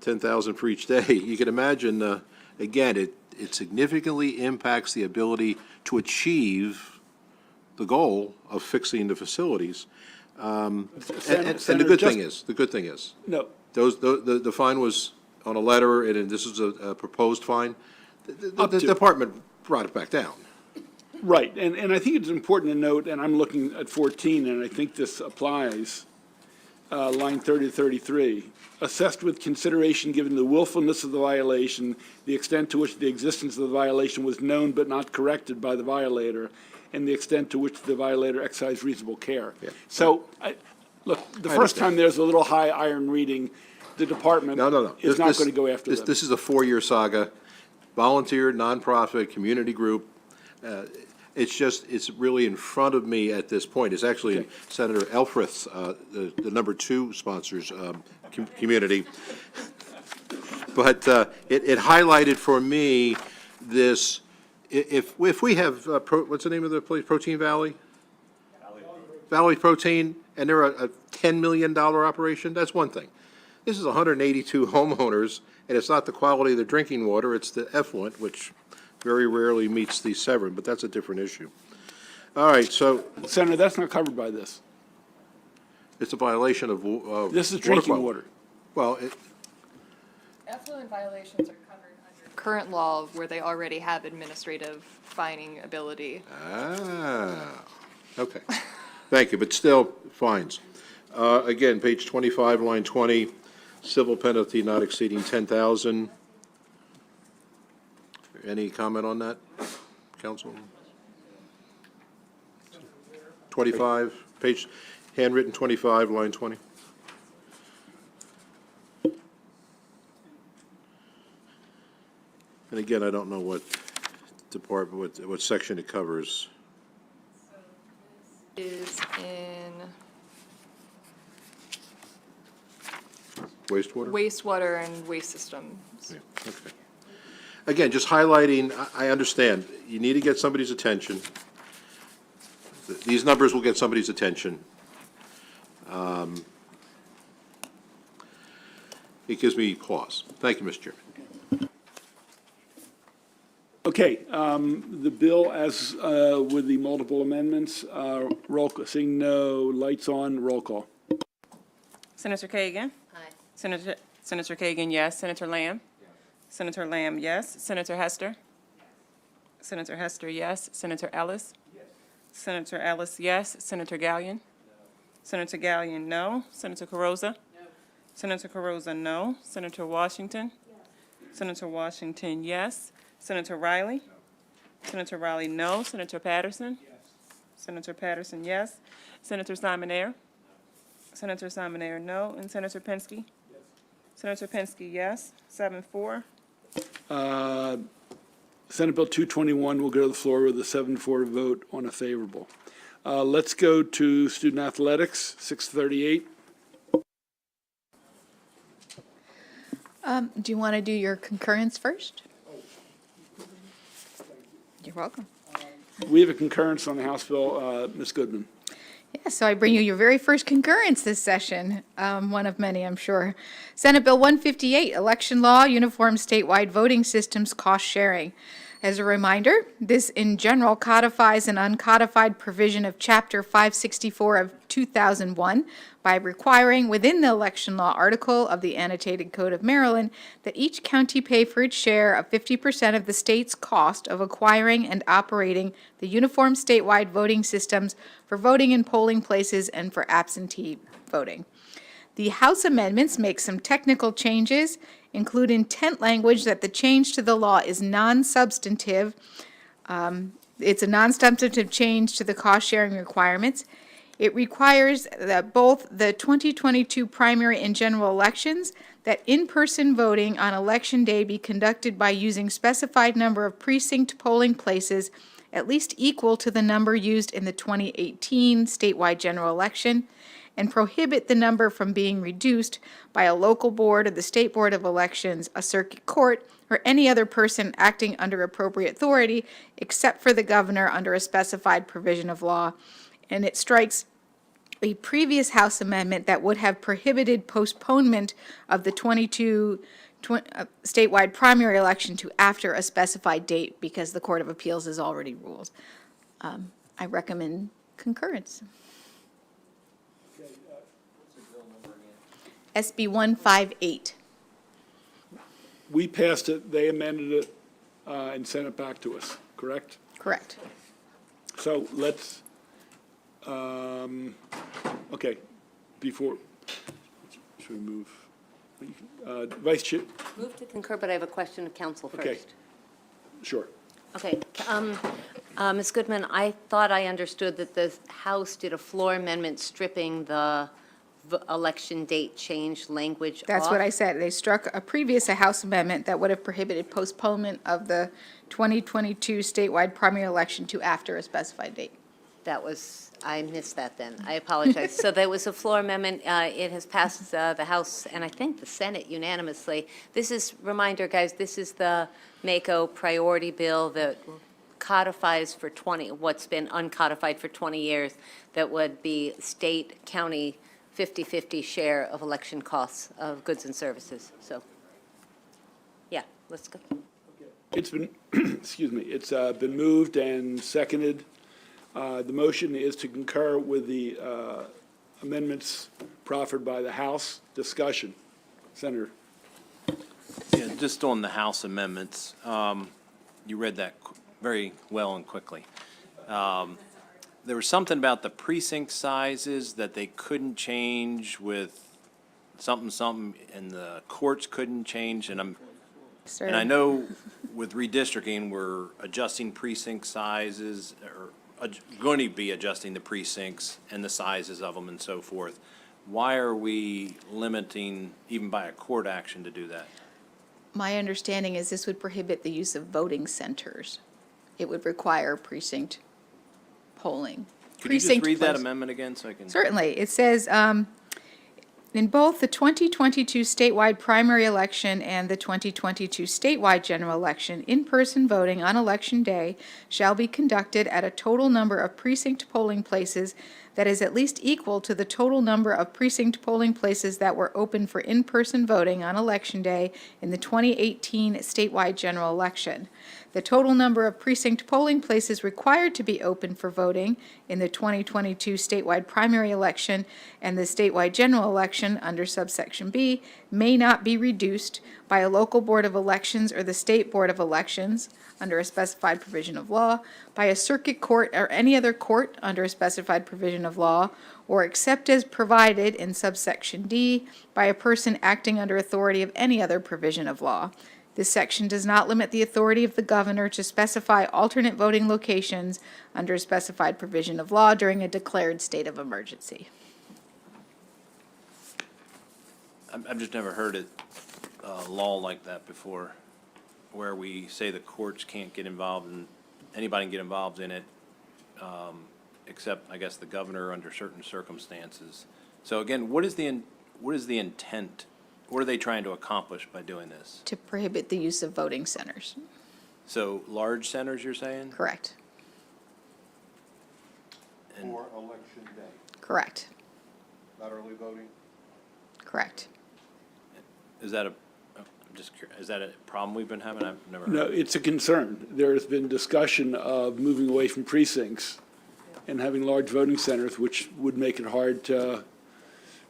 10,000 for each day. You can imagine, again, it significantly impacts the ability to achieve the goal of fixing the facilities. And the good thing is, No, the fine was on a letter, and this is a proposed fine. Up The to. department brought it back down. right, and I think it's important to note, and I'm looking at 14, and I think this applies, line 30 to 33. Assessed with consideration given the willfulness of the violation, the extent to which the existence of the violation was known but not corrected by the violator, and the extent to which the violator exercised reasonable care. Yeah. So, look, the first time there's a little high iron reading, the department No. is not going to go after them. This is a 4-year saga, volunteer, nonprofit, community group. It's really in front of me at this point. It's actually in Okay. Senator Elfreth's, the number 2 sponsors, community. But it highlighted for me this, if we have, what's the name of the place, Protein Valley? Valley Protein, and they're a $10 million operation, that's one thing. This is 182 homeowners, and it's not the quality of the drinking water, it's the effluent, which very rarely meets the Severn, but that's a different issue. All right, so Senator, that's not covered by this. it's a violation of This is drinking quality. water. Well, Effluent violations are covered under current law where they already have administrative fining ability. okay. Thank you, but still, fines. Again, page 25, line 20, civil penalty not exceeding 10,000. Any comment on that, counsel? 25, page, handwritten 25, line 20. And again, I don't know what department, what section it covers. Is in Wastewater? wastewater and waste systems. Yeah, okay. Again, just highlighting, I understand, you need to get somebody's attention. these numbers will get somebody's attention. It gives me pause. Thank you, Mr. Chairman. Okay, the bill as, with the multiple amendments, seeing no lights on, roll call. Senator Kagan? Aye. Senator Kagan, yes. Senator Lamb? Senator Lamb, yes. Senator Hester? Senator Hester, yes. Senator Ellis? Senator Ellis, yes. Senator Gallion? Senator Gallion, no. Senator Carozza? Senator Carozza, no. Senator Washington? Senator Washington, yes. Senator Riley? Senator Riley, no. Senator Patterson? Senator Patterson, yes. Senator Simonaire? Senator Simonaire, no. And Senator Pinsky? Senator Pinsky, yes. 7-4. Senate Bill 221 will go to the floor with a 7-4 vote on a favorable. Let's go to student athletics, 638. Do you want to do your concurrence first? You're welcome. We have a concurrence on the House bill. Ms. Goodman. Yeah, so I bring you your very first concurrence this session, one of many, I'm sure. Senate Bill 158, Election Law, Uniform Statewide Voting Systems, Cost Sharing. As a reminder, this in general codifies an uncodified provision of Chapter 564 of 2001 by requiring within the election law article of the Annotated Code of Maryland that each county pay for its share of 50% of the state's cost of acquiring and operating the uniform statewide voting systems for voting in polling places and for absentee voting. The House amendments make some technical changes, include intent language that the change to the law is non-substantive. It's a non-substantive change to the cost-sharing requirements. It requires that both the 2022 primary and general elections, that in-person voting on election day be conducted by using specified number of precinct polling places at least equal to the number used in the 2018 statewide general election, and prohibit the number from being reduced by a local board of the State Board of Elections, a circuit court, or any other person acting under appropriate authority except for the governor under a specified provision of law. And it strikes a previous House amendment that would have prohibited postponement of the 22 statewide primary election to after a specified date because the Court of Appeals has already ruled. I recommend concurrence. SB 158. We passed it, they amended it, and sent it back to us, correct? Correct. So let's, okay, before, should we move? Vice Chair, Move to concur, but I have a question of council first. okay, sure. Okay, Ms. Goodman, I thought I understood that the House did a floor amendment stripping the election date change language That's off. what I said. They struck a previous House amendment that would have prohibited postponement of the 2022 statewide primary election to after a specified date. That was, I missed that then. I apologize. So there was a floor amendment. It has passed the House and I think the Senate unanimously. This is, reminder, guys, this is the MACO priority bill that codifies for what's been uncodified for 20 years, that would be state, county, 50-50 share of election costs of goods and services. So, yeah, let's go. It's been, excuse me, it's been moved and seconded. The motion is to concur with the amendments proffered by the House. Discussion. Senator. Yeah, just on the House amendments, you read that very well and quickly. There was something about the precinct sizes that they couldn't change with something, and the courts couldn't change, and I know with redistricting, we're adjusting precinct sizes, or going to be adjusting the precincts and the sizes of them and so forth. Why are we limiting, even by a court action, to do that? My understanding is this would prohibit the use of voting centers. It would require precinct polling. Could you just read that place. amendment again so I can? Certainly. It says, In both the 2022 statewide primary election and the 2022 statewide general election, in-person voting on Election Day shall be conducted at a total number of precinct polling places that is at least equal to the total number of precinct polling places that were open for in-person voting on Election Day in the 2018 statewide general election. The total number of precinct polling places required to be open for voting in the 2022 statewide primary election and the statewide general election under subsection B may not be reduced by a local board of elections or the state board of elections under a specified provision of law, by a circuit court or any other court under a specified provision of law, or except as provided in subsection D by a person acting under authority of any other provision of law. This section does not limit the authority of the governor to specify alternate voting locations under a specified provision of law during a declared state of emergency. I've just never heard a law like that before, where we say the courts can't get involved and anybody can get involved in it, except, I guess, the governor under certain circumstances. So again, what is the intent? What are they trying to accomplish by doing this? To prohibit the use of voting centers. So large centers, you're saying? Correct. And- For Election Day, Correct. not early voting? Correct. Is that I'm just curious, is that a problem we've been having? I've never heard. No, it's a concern. There has been discussion of moving away from precincts and having large voting centers, which would make it hard to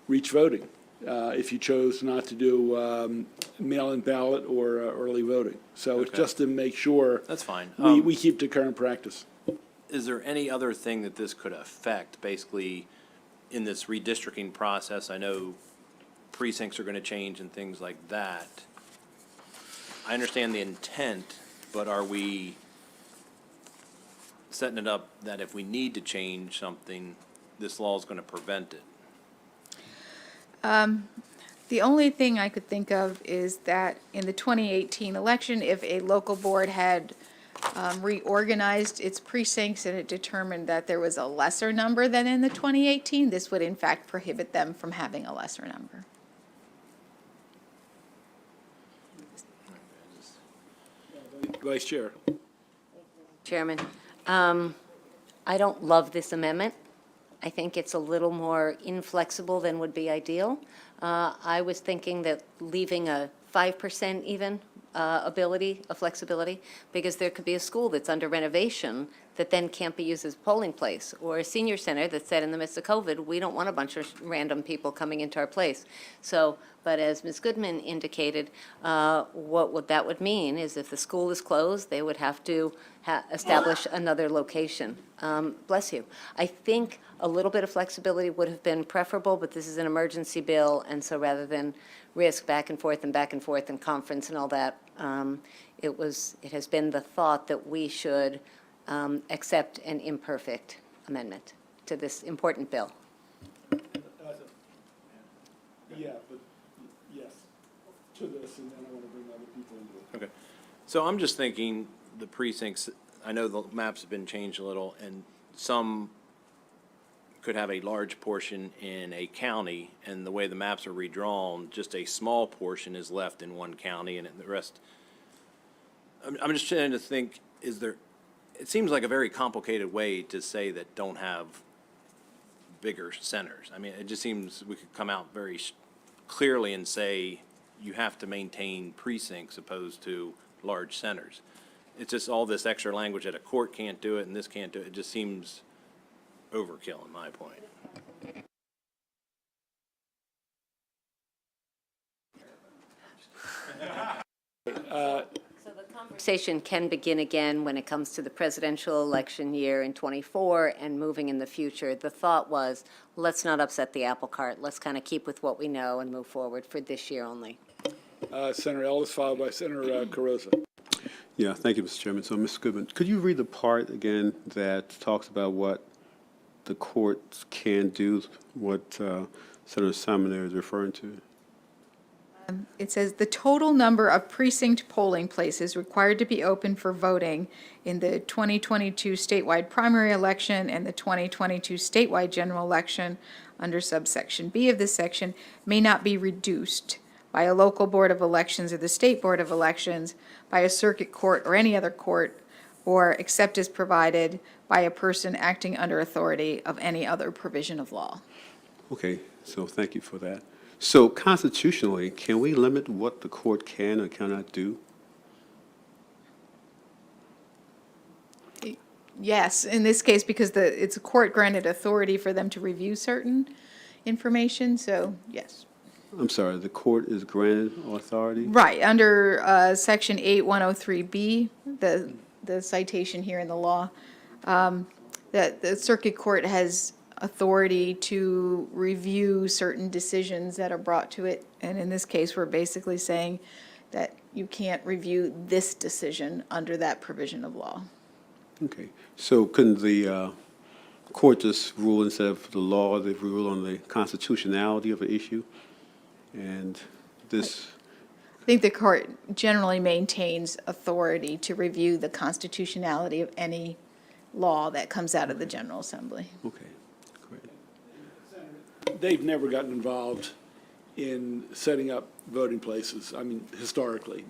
reach voting if you chose not to do mail-in ballot or early voting. So it's Okay. just to make sure That's fine. we keep to current practice. Is there any other thing that this could affect, basically, in this redistricting process? I know precincts are going to change and things like that. I understand the intent, but are we setting it up that if we need to change something, this law is going to prevent it? The only thing I could think of is that in the 2018 election, if a local board had reorganized its precincts and it determined that there was a lesser number than in the 2018, this would in fact prohibit them from having a lesser number. Vice Chair. Chairman, I don't love this amendment. I think it's a little more inflexible than would be ideal. I was thinking that leaving a 5% even ability, a flexibility, because there could be a school that's under renovation that then can't be used as a polling place, or a senior center that said in the midst of COVID, we don't want a bunch of random people coming into our place. So, but as Ms. Goodman indicated, what that would mean is if the school is closed, they would have to establish another location. Bless you. I think a little bit of flexibility would have been preferable, but this is an emergency bill, and so rather than risk back and forth and conference and all that, it has been the thought that we should accept an imperfect amendment to this important bill. Yeah, but yes, to this, and then I want to bring other people into it. Okay. So I'm just thinking the precincts, I know the maps have been changed a little, and some could have a large portion in a county, and the way the maps are redrawn, just a small portion is left in one county, and the rest. I'm just trying to think, it seems like a very complicated way to say that don't have bigger centers. I mean, it just seems we could come out very clearly and say you have to maintain precincts opposed to large centers. It's just all this extra language that a court can't do it and this can't do it. It just seems overkill in my point. So the conversation can begin again when it comes to the presidential election year in '24 and moving in the future. The thought was, let's not upset the apple cart. Let's kind of keep with what we know and move forward for this year only. Senator Ellis, followed by Senator Carrozza. Yeah, thank you, Mr. Chairman. So, Ms. Goodman, could you read the part again that talks about what the courts can do, what Senator Simon there is referring to? It says the total number of precinct polling places required to be open for voting in the 2022 statewide primary election and the 2022 statewide general election under subsection B of this section may not be reduced by a local board of elections or the state board of elections, by a circuit court or any other court, or except as provided by a person acting under authority of any other provision of law. Okay, so thank you for that. So constitutionally, can we limit what the court can or cannot do? Yes, in this case, because it's a court-granted authority for them to review certain information, so yes. I'm sorry, the court is granted authority? Right, under Section 8103B, the citation here in the law, that the circuit court has authority to review certain decisions that are brought to it. And in this case, we're basically saying that you can't review this decision under that provision of law. Okay, so couldn't the court just rule instead of the law, they rule on the constitutionality of an issue? And this, I think the court generally maintains authority to review the constitutionality of any law that comes out of the General Assembly. okay, great. They've never gotten involved in setting up voting places, I mean, historically.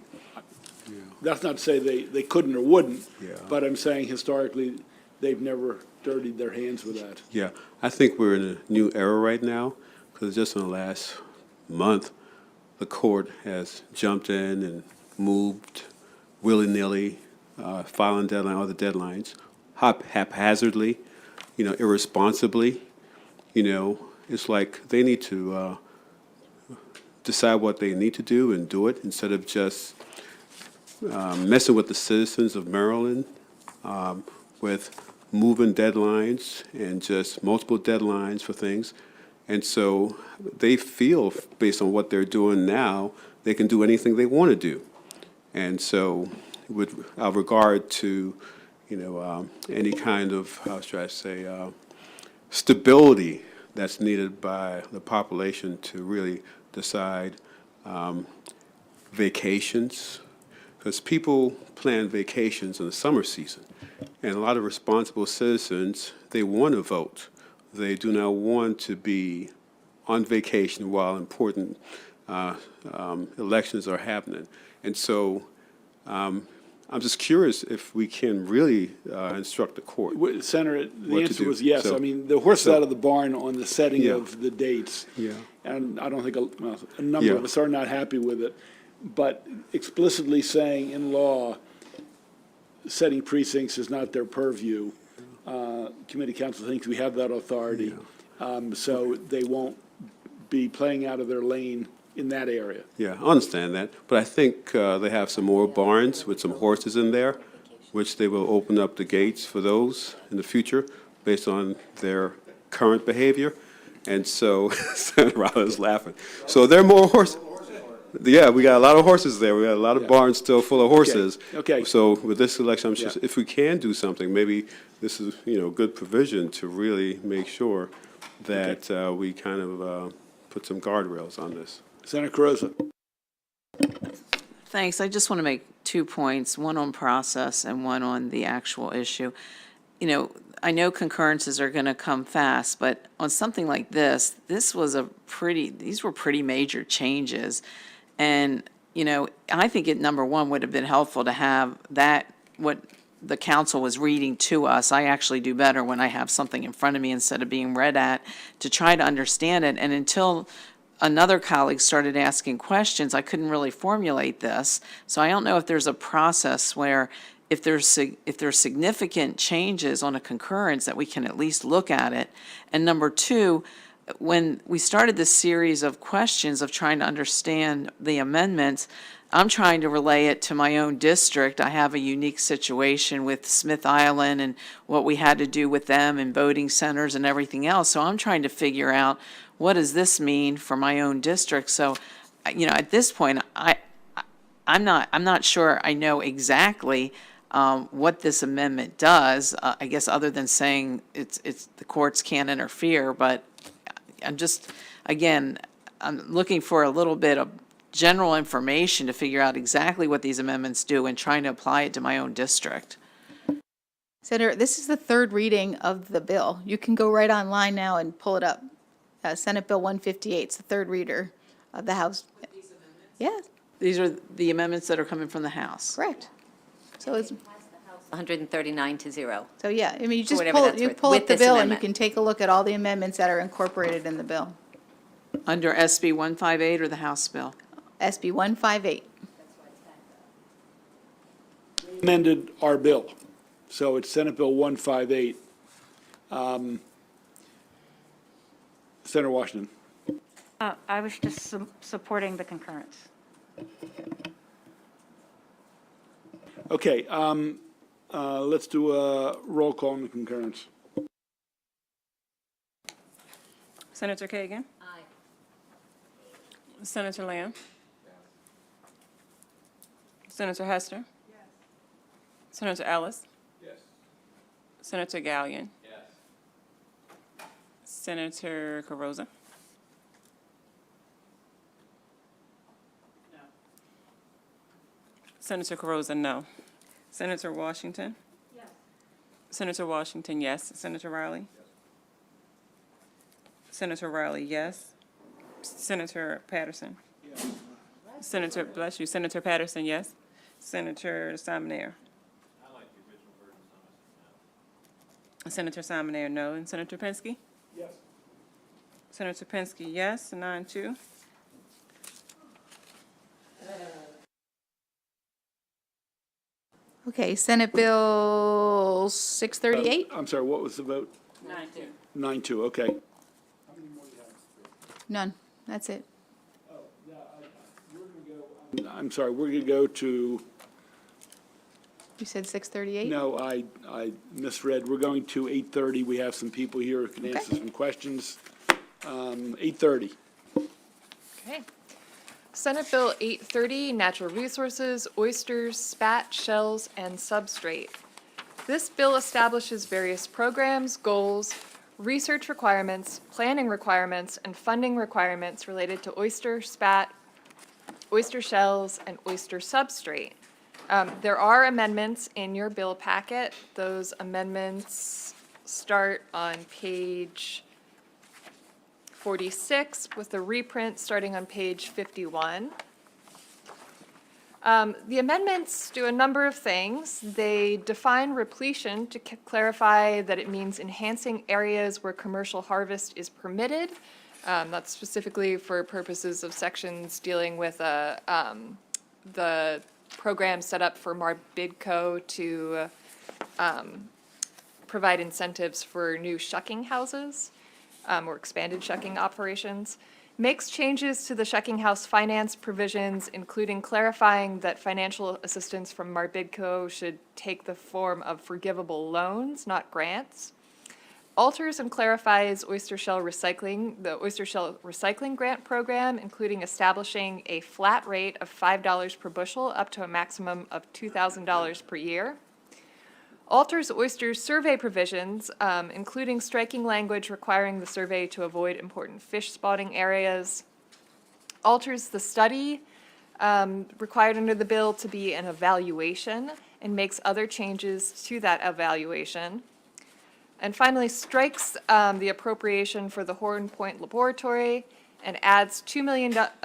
That's not to say they couldn't or wouldn't, Yeah. but I'm saying historically, they've never dirtied their hands with that. Yeah, I think we're in a new era right now, because just in the last month, the court has jumped in and moved willy-nilly, filing deadline, other deadlines, haphazardly, irresponsibly. It's like they need to decide what they need to do and do it instead of just messing with the citizens of Maryland with moving deadlines and just multiple deadlines for things. And so they feel, based on what they're doing now, they can do anything they want to do. And so with regard to, any kind of, how should I say, stability that's needed by the population to really decide vacations, because people plan vacations in the summer season, and a lot of responsible citizens, they want to vote. They do not want to be on vacation while important elections are happening. And so I'm just curious if we can really instruct the court. Senator, the What to answer do. was yes. So- I mean, the horse is so- out of the barn on the setting Yeah. of the dates. Yeah. And I don't think, a number of Yeah. us are not happy with it. But explicitly saying in law, setting precincts is not their purview. Committee council thinks we have that authority. So they won't be playing out of their lane in that area. Yeah, I understand that, but I think they have some more barns with some horses in there, which they will open up the gates for those in the future based on their current behavior. And so, Senator Rollins laughing. So there are more horses. Yeah, we got a lot of horses there. We got a lot of barns still full of horses. Okay. So with this election, I'm just, Yeah. if we can do something, maybe this is, good provision to really make sure that we kind of put some guardrails on this. Senator Carozza. Thanks. I just want to make 2 points, one on process and one on the actual issue. I know concurrences are going to come fast, but on something like this was these were pretty major changes. And, I think number one, would have been helpful to have what the council was reading to us. I actually do better when I have something in front of me instead of being read at, to try to understand it. And until another colleague started asking questions, I couldn't really formulate this. So I don't know if there's a process where if there's significant changes on a concurrence that we can at least look at it. And number two, when we started this series of questions of trying to understand the amendments, I'm trying to relay it to my own district. I have a unique situation with Smith Island and what we had to do with them and voting centers and everything else. So I'm trying to figure out, what does this mean for my own district? So, at this point, I'm not sure I know exactly what this amendment does. I guess other than saying it's the courts can't interfere, but I'm just, again, I'm looking for a little bit of general information to figure out exactly what these amendments do and trying to apply it to my own district. Senator, this is the third reading of the bill. You can go right online now and pull it up. Senate Bill 158, it's the third reader of the House. Yes, These are the amendments that are coming from the House. correct. So it's, 139 to 0. so yeah, I mean, you just whatever pull, that's you worth, pull with up the this bill and you amendment. can take a look at all the amendments that are incorporated in the bill. Under SB 158 or the House bill? SB 158. Amended our bill, so it's Senate Bill 158. Senator Washington. I was just supporting the concurrence. Okay, let's do a roll call on the concurrence. Senator Kagan? Aye. Senator Lamb? Senator Hester? Senator Ellis? Senator Gallion? Senator Carozza? Senator Carozza, no. Senator Washington? Senator Washington, yes. Senator Riley? Senator Riley, yes. Senator Patterson? Senator, bless you, Senator Patterson, yes. Senator Simonaire? Senator Simonaire, no. And Senator Pinsky? Yes. Senator Pinsky, yes. 9-2. Okay, Senate Bill 638? I'm sorry, what was the vote? 9-2. 9-2, okay. None, that's it. I'm sorry, we're going to go to, You said 638? no, I misread. We're going to 8:30. We have some people here who can answer Okay. some questions. 8:30. Okay. Senate Bill 830, Natural Resources, Oysters, Spat, Shells, and Substrate. This bill establishes various programs, goals, research requirements, planning requirements, and funding requirements related to oyster, spat, oyster shells, and oyster substrate. There are amendments in your bill packet. Those amendments start on page 46 with the reprint starting on page 51. The amendments do a number of things. They define repletion to clarify that it means enhancing areas where commercial harvest is permitted. That's specifically for purposes of sections dealing with the program set up for Marbidco to provide incentives for new shucking houses or expanded shucking operations. Makes changes to the shucking house finance provisions, including clarifying that financial assistance from Marbidco should take the form of forgivable loans, not grants. Alters and clarifies the Oyster Shell Recycling Grant Program, including establishing a flat rate of $5 per bushel up to a maximum of $2,000 per year. Alters oyster survey provisions, including striking language requiring the survey to avoid important fish spawning areas. Alters the study required under the bill to be an evaluation and makes other changes to that evaluation. And finally, strikes the appropriation for the Horn Point Laboratory and adds a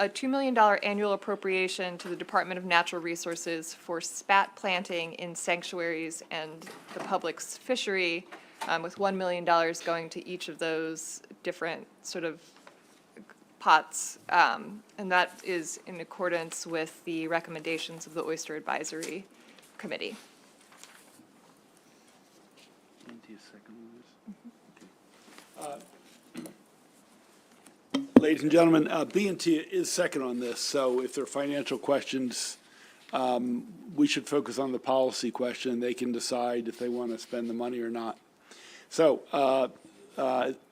$2 million annual appropriation to the Department of Natural Resources for spat planting in sanctuaries and the public's fishery, with $1 million going to each of those different sort of pots. And that is in accordance with the recommendations of the Oyster Advisory Committee. Ladies and gentlemen, B&T is second on this, so if there are financial questions, we should focus on the policy question. They can decide if they want to spend the money or not. So,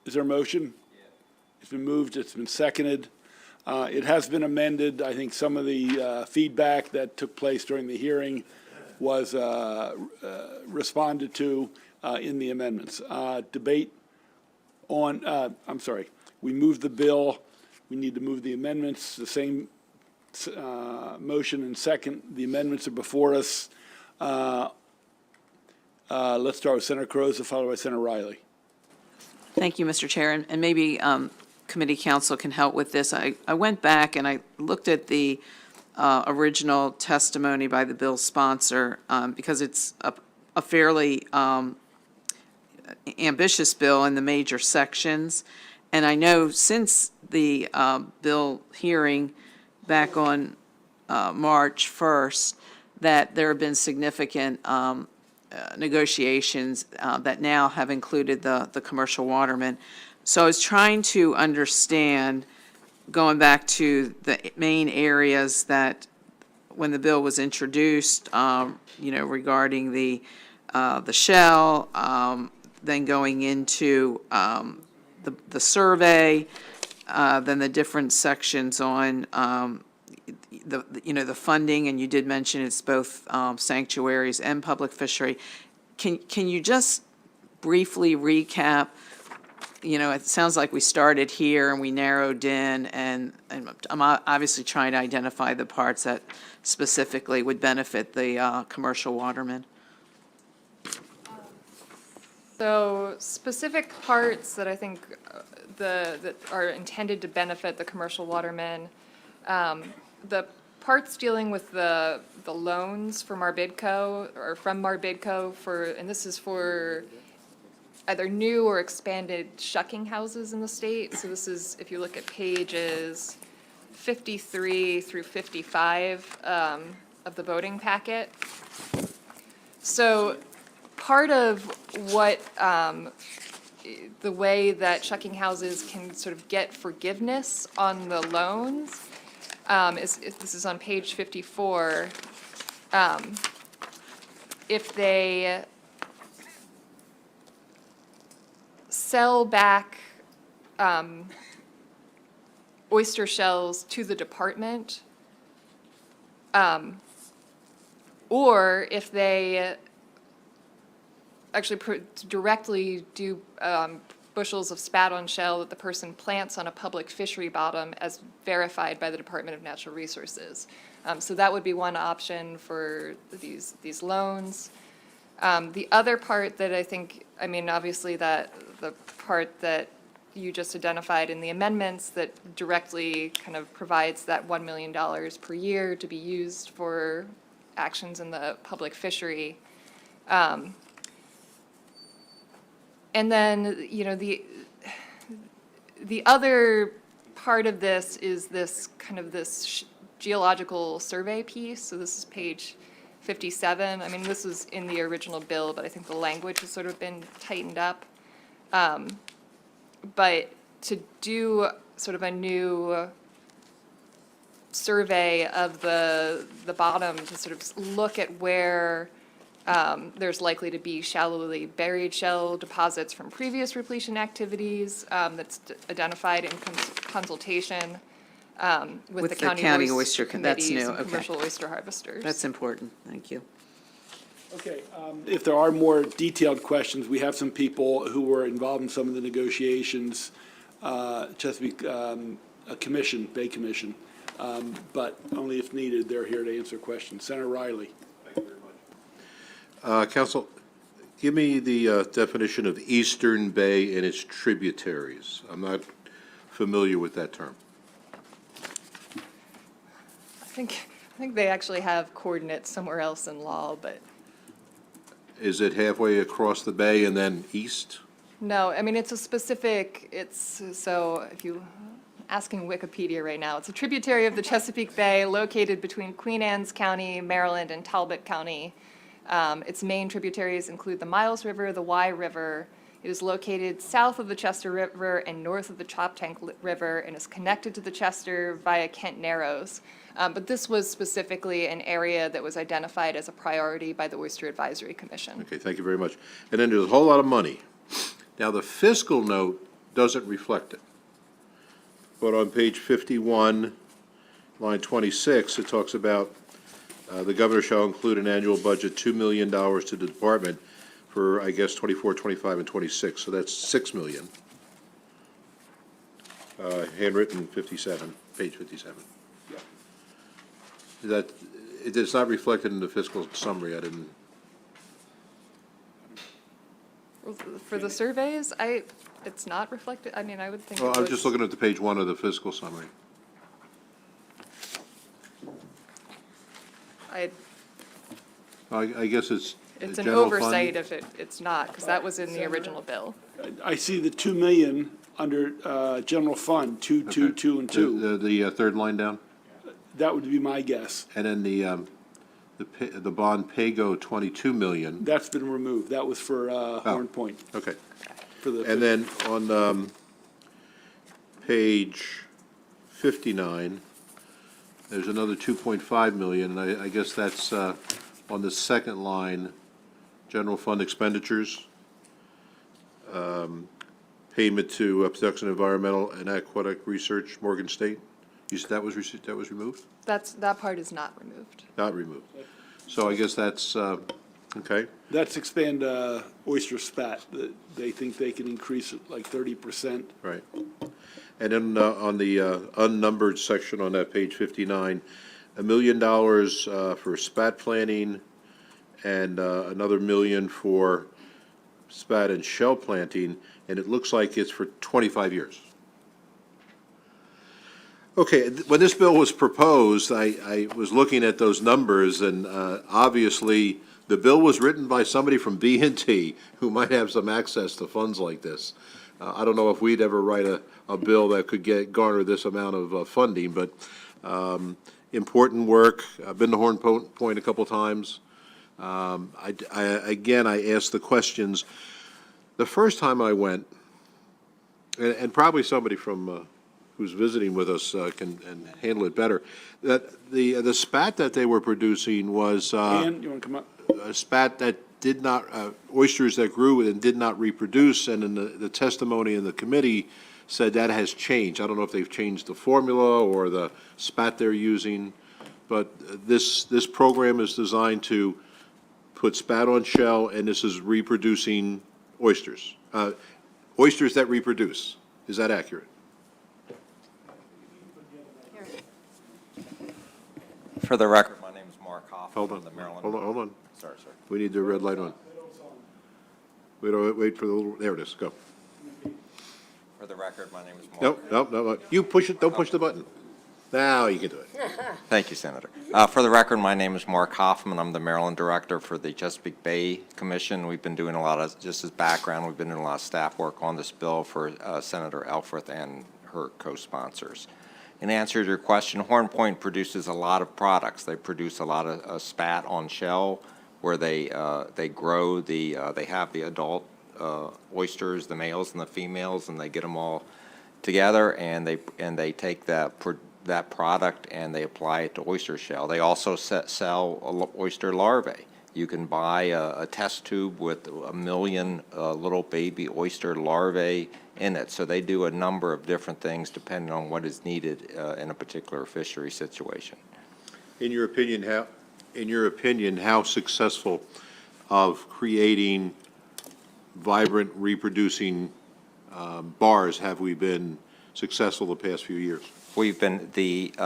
is there a motion? It's been moved, it's been seconded. It has been amended. I think some of the feedback that took place during the hearing was responded to in the amendments. Debate on, I'm sorry, we moved the bill. We need to move the amendments. The same Motion and second. The amendments are before us. Let's start with Senator Cardoza, followed by Senator Riley. Thank you, Mr. Chair, and maybe committee counsel can help with this. I went back and I looked at the original testimony by the bill sponsor, because it's a fairly ambitious bill in the major sections. And I know since the bill hearing back on March 1st, that there have been significant negotiations that now have included the commercial watermen. So I was trying to understand, going back to the main areas that, when the bill was introduced, regarding the shell, then going into the survey, then the different sections on the funding, and you did mention it's both sanctuaries and public fishery. Can you just briefly recap? It sounds like we started here and we narrowed in, and I'm obviously trying to identify the parts that specifically would benefit the commercial watermen. So specific parts that I think that are intended to benefit the commercial watermen, the parts dealing with the loans for Marbidco, or from Marbidco and this is for either new or expanded shucking houses in the state. So this is, if you look at pages 53 through 55 of the voting packet. So part of what the way that shucking houses can sort of get forgiveness on the loans this is on page 54. If they sell back oyster shells to the department, or if they actually directly do bushels of spat-on shell that the person plants on a public fishery bottom as verified by the Department of Natural Resources. So that would be one option for these loans. The other part that I think, obviously the part that you just identified in the amendments that directly kind of provides that $1 million per year to be used for actions in the public fishery. And then, the other part of this is this kind of this geological survey piece. So this is page 57. This was in the original bill, but I think the language has sort of been tightened up. But to do sort of a new survey of the bottom to sort of look at where there's likely to be shallowly buried shell deposits from previous repletion activities that's identified in consultation with the County Oyster That's new, Committees and okay. commercial oyster harvesters. That's important, thank you. Okay, if there are more detailed questions, we have some people who were involved in some of the negotiations, Chesapeake Commission, Bay Commission, but only if needed, they're here to answer questions. Senator Riley. Thank you very much. Counsel, give me the definition of Eastern Bay and its tributaries. I'm not familiar with that term. I think they actually have coordinates somewhere else in law, but Is it halfway across the bay and then east? no, it's a specific, so if you, asking Wikipedia right now, it's a tributary of the Chesapeake Bay located between Queen Anne's County, Maryland, and Talbot County. Its main tributaries include the Miles River, the Wye River. It is located south of the Chester River and north of the Choptank River and is connected to the Chester via Kent Narrows. But this was specifically an area that was identified as a priority by the Oyster Advisory Commission. Okay, thank you very much. And then there's a whole lot of money. Now, the fiscal note doesn't reflect it. But on page 51, line 26, it talks about the governor shall include an annual budget $2 million to the department for, I guess, 24, 25, and 26. So that's $6 million. Handwritten 57, page 57. That, it's not reflected in the fiscal summary, I didn't, For the surveys, it's not reflected, I mean, I would think it well, was. I was just looking at the page 1 of the fiscal summary. I guess it's It's an general fund. oversight if it's not, because that was in the original bill. I see the 2 million under general fund, 2, 2, 2, and 2. The third line down? That would be my guess. And then the bond pay-go, 22 million. That's been removed. That was for Horn Point. Okay. For the And then on page 59, there's another 2.5 million, and I guess that's on the second line, general fund expenditures, payment to Production Environmental and Aquatic Research, Morgan State. You said that was removed? That part is not removed. Not removed. So I guess that's, okay. That's expand oyster spat. They think they can increase it like 30%. Right. And then on the unnumbered section on that page 59, $1 million for spat planting and another $1 million for spat and shell planting, and it looks like it's for 25 years. Okay, when this bill was proposed, I was looking at those numbers, and obviously, the bill was written by somebody from B&T who might have some access to funds like this. I don't know if we'd ever write a bill that could garner this amount of funding, but important work. I've been to Horn Point a couple times. Again, I asked the questions. The first time I went, and probably somebody from who's visiting with us can handle it better, that the spat that they were producing was Dan, you want to come up? a spat that did not, oysters that grew and did not reproduce, and in the testimony in the committee said that has changed. I don't know if they've changed the formula or the spat they're using, but this program is designed to put spat on shell, and this is reproducing oysters. Oysters that reproduce. Is that accurate? For the record, my name is Mark Hoffman. Hold on, from the Maryland. hold on. Sorry, sir. We need the red light on. Wait for the little, there it is, go. For the record, my name is Mark. No. You push it, don't push the button. Now you can do it. Thank you, Senator. For the record, my name is Mark Hoffman. I'm the Maryland Director for the Chesapeake Bay Commission. We've been doing a lot of, just as background, we've been doing a lot of staff work on this bill for Senator Elfreth and her co-sponsors. In answer to your question, Horn Point produces a lot of products. They produce a lot of spat on shell, where they grow they have the adult oysters, the males and the females, and they get them all together, and they take that product and they apply it to oyster shell. They also sell oyster larvae. You can buy a test tube with 1 million little baby oyster larvae in it. So they do a number of different things depending on what is needed in a particular fishery situation. In your opinion, how successful of creating vibrant reproducing bars have we been successful the past few years? We've been if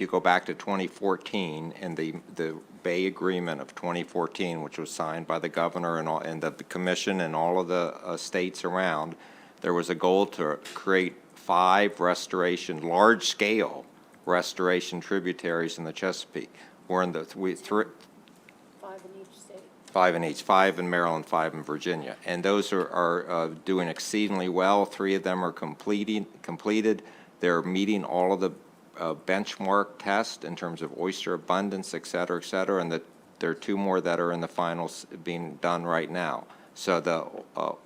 you go back to 2014 and the Bay Agreement of 2014, which was signed by the governor and the commission and all of the states around, there was a goal to create 5 large-scale restoration tributaries in the Chesapeake. We're in 5 in each state. 5 in each, 5 in Maryland, 5 in Virginia, and those are doing exceedingly well. 3 of them are completed. They're meeting all of the benchmark tests in terms of oyster abundance, et cetera, and there are 2 more that are in the finals being done right now. So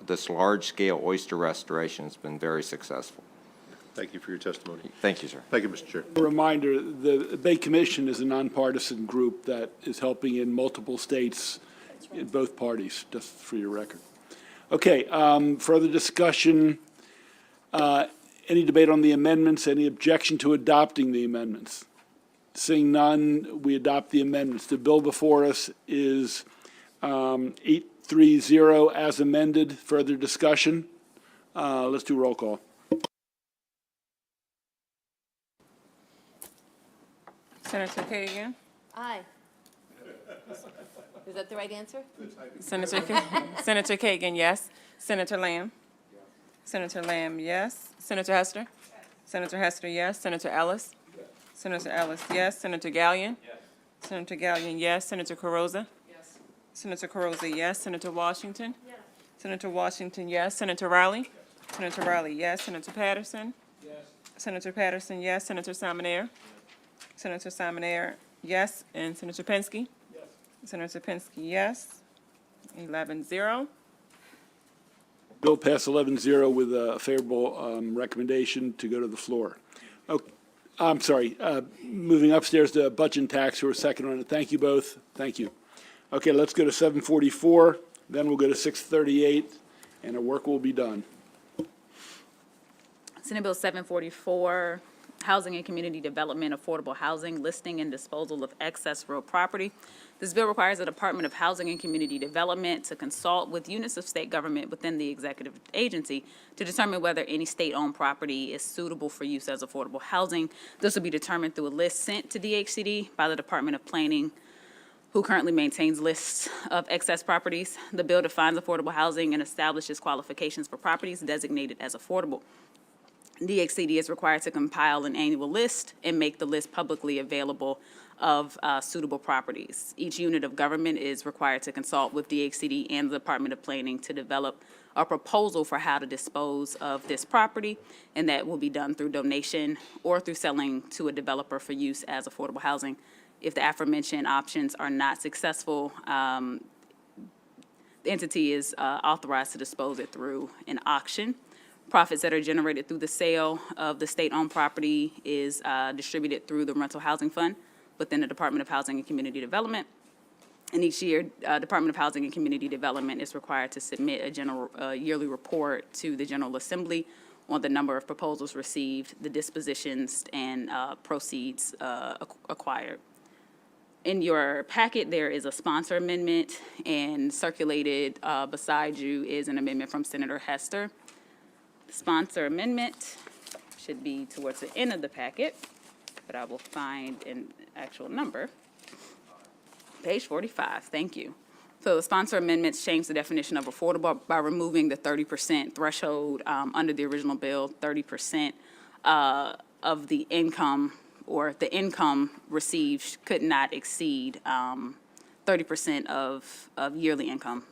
this large-scale oyster restoration has been very successful. Thank you for your testimony. Thank you, sir. Thank you, Mr. Chair. A reminder, the Bay Commission is a nonpartisan group that is helping in multiple states, in both parties, just for your record. Okay, further discussion. Any debate on the amendments? Any objection to adopting the amendments? Seeing none, we adopt the amendments. The bill before us is 830 as amended. Further discussion? Let's do roll call. Senator Kagan, Aye. Is that the right answer? Senator Kagan, yes. Senator Lamb? Senator Lamb, yes. Senator Hester? Senator Hester, yes. Senator Ellis? Senator Ellis, yes. Senator Gallion? Senator Gallion, yes. Senator Carozza? Senator Carozza, yes. Senator Washington? Senator Washington, yes. Senator Riley? Senator Riley, yes. Senator Patterson? Senator Patterson, yes. Senator Simonaire? Senator Simonaire, yes. And Senator Pinsky? Senator Pinsky, yes. 11-0. Bill passed 11-0 with a favorable recommendation to go to the floor. Oh, I'm sorry, moving upstairs to Budget and Tax, who are second on it. Thank you both. Thank you. Okay, let's go to 744, then we'll go to 638, and our work will be done. Senate Bill 744, Housing and Community Development, Affordable Housing, Listing and Disposal of Excess Real Property. This bill requires the Department of Housing and Community Development to consult with units of state government within the executive agency to determine whether any state-owned property is suitable for use as affordable housing. This will be determined through a list sent to DHCD by the Department of Planning, who currently maintains lists of excess properties. The bill defines affordable housing and establishes qualifications for properties designated as affordable. DHCD is required to compile an annual list and make the list publicly available of suitable properties. Each unit of government is required to consult with DHCD and the Department of Planning to develop a proposal for how to dispose of this property, and that will be done through donation or through selling to a developer for use as affordable housing. If the aforementioned options are not successful, the entity is authorized to dispose it through an auction. Profits that are generated through the sale of the state-owned property is distributed through the Rental Housing Fund within the Department of Housing and Community Development. And each year, Department of Housing and Community Development is required to submit a yearly report to the General Assembly on the number of proposals received, the dispositions, and proceeds acquired. In your packet, there is a sponsor amendment, and circulated beside you is an amendment from Senator Hester. The sponsor amendment should be towards the end of the packet, but I will find an actual number. Page 45, thank you. So the sponsor amendments change the definition of affordable by removing the 30% threshold under the original bill. 30% of the income, or the income received could not exceed 30% of yearly income.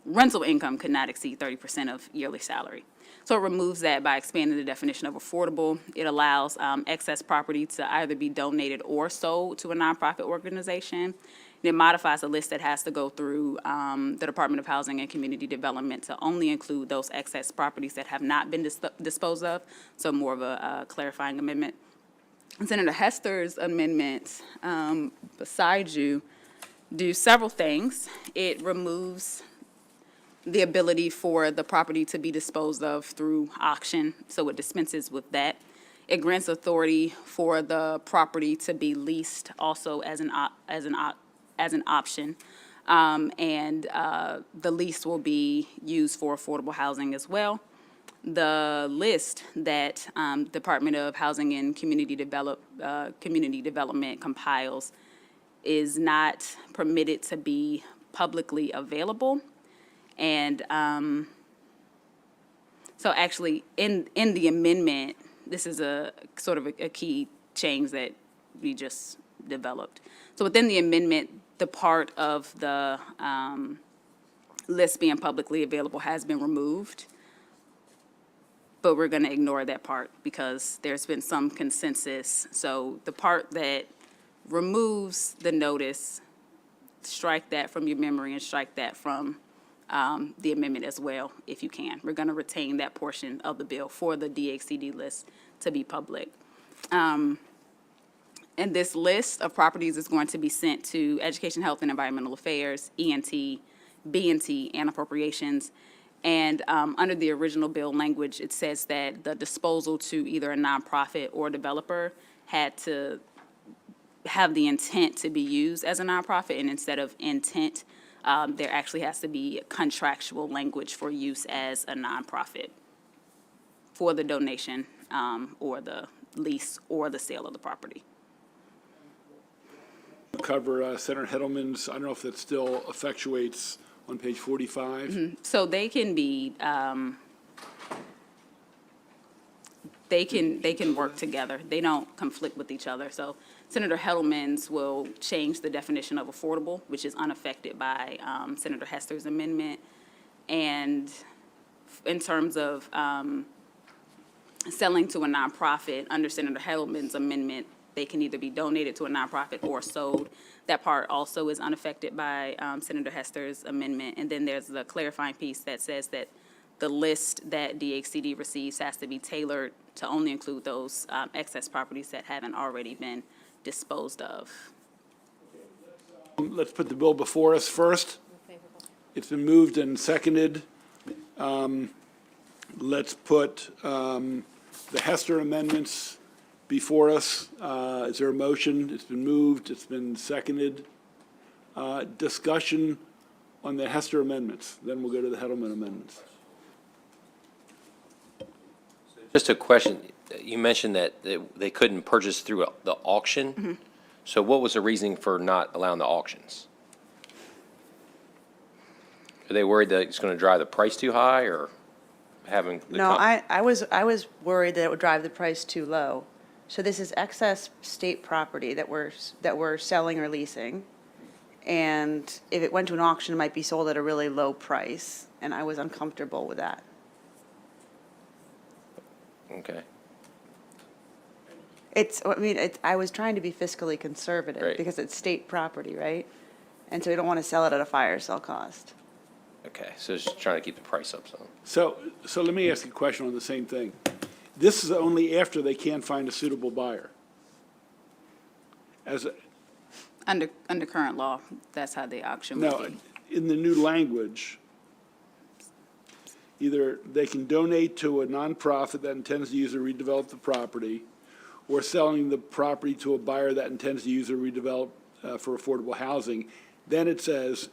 Rental income could not exceed 30% of yearly salary. So it removes that by expanding the definition of affordable. It allows excess property to either be donated or sold to a nonprofit organization. And it modifies a list that has to go through the Department of Housing and Community Development to only include those excess properties that have not been disposed of, so more of a clarifying amendment. And Senator Hester's amendments beside you do several things. It removes the ability for the property to be disposed of through auction, so it dispenses with that. It grants authority for the property to be leased also as an option, and the lease will be used for affordable housing as well. The list that Department of Housing and Community Development compiles is not permitted to be publicly available. And so actually, in the amendment, this is a sort of a key change that we just developed. So within the amendment, the part of the list being publicly available has been removed, but we're going to ignore that part because there's been some consensus. So the part that removes the notice, strike that from your memory and strike that from the amendment as well, if you can. We're going to retain that portion of the bill for the DHCD list to be public. And this list of properties is going to be sent to Education, Health, and Environmental Affairs, E&T, B&T, and Appropriations. And under the original bill language, it says that the disposal to either a nonprofit or developer had to have the intent to be used as a nonprofit, and instead of intent, there actually has to be contractual language for use as a nonprofit for the donation or the lease or the sale of the property. Cover Senator Heddleman's, I don't know if that still effectuates on page 45. So they can be, they can work together. They don't conflict with each other. So Senator Heddleman's will change the definition of affordable, which is unaffected by Senator Hester's amendment. And in terms of selling to a nonprofit, under Senator Heddleman's amendment, they can either be donated to a nonprofit or sold. That part also is unaffected by Senator Hester's amendment. And then there's the clarifying piece that says that the list that DHCD receives has to be tailored to only include those excess properties that haven't already been disposed of. Let's put the bill before us first. It's been moved and seconded. Let's put the Hester amendments before us. Is there a motion? It's been moved, it's been seconded. Discussion on the Hester amendments, then we'll go to the Heddleman amendments. Just a question. You mentioned that they couldn't purchase through the auction. So what was the reasoning for not allowing the auctions? Are they worried that it's going to drive the price too high, or having the No, I was worried that it would drive the price too low. So this is excess state property that we're selling or leasing. And if it went to an auction, it might be sold at a really low price, and I was uncomfortable with that. Okay. I was trying to be fiscally conservative Right. because it's state property, right? And so we don't want to sell it at a fire sale cost. Okay, so just trying to keep the price up some. So let me ask you a question on the same thing. This is only after they can't find a suitable buyer. Under current law, that's how the auction would Now, be. in the new language, either they can donate to a nonprofit that intends to use or redevelop the property, or selling the property to a buyer that intends to use or redevelop for affordable housing. Then it says,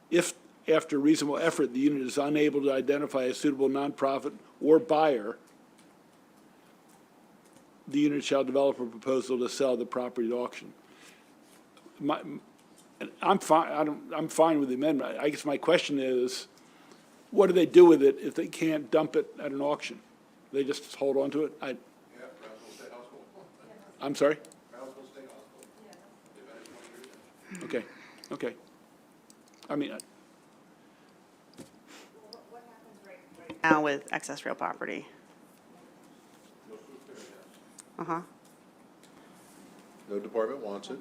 if after reasonable effort, the unit is unable to identify a suitable nonprofit or buyer, the unit shall develop a proposal to sell the property at auction. I'm fine with the amendment. I guess my question is, what do they do with it if they can't dump it at an auction? They just hold on to it? I'm sorry? Okay, okay. I mean, Now with excess real property. Uh-huh. No department wants it.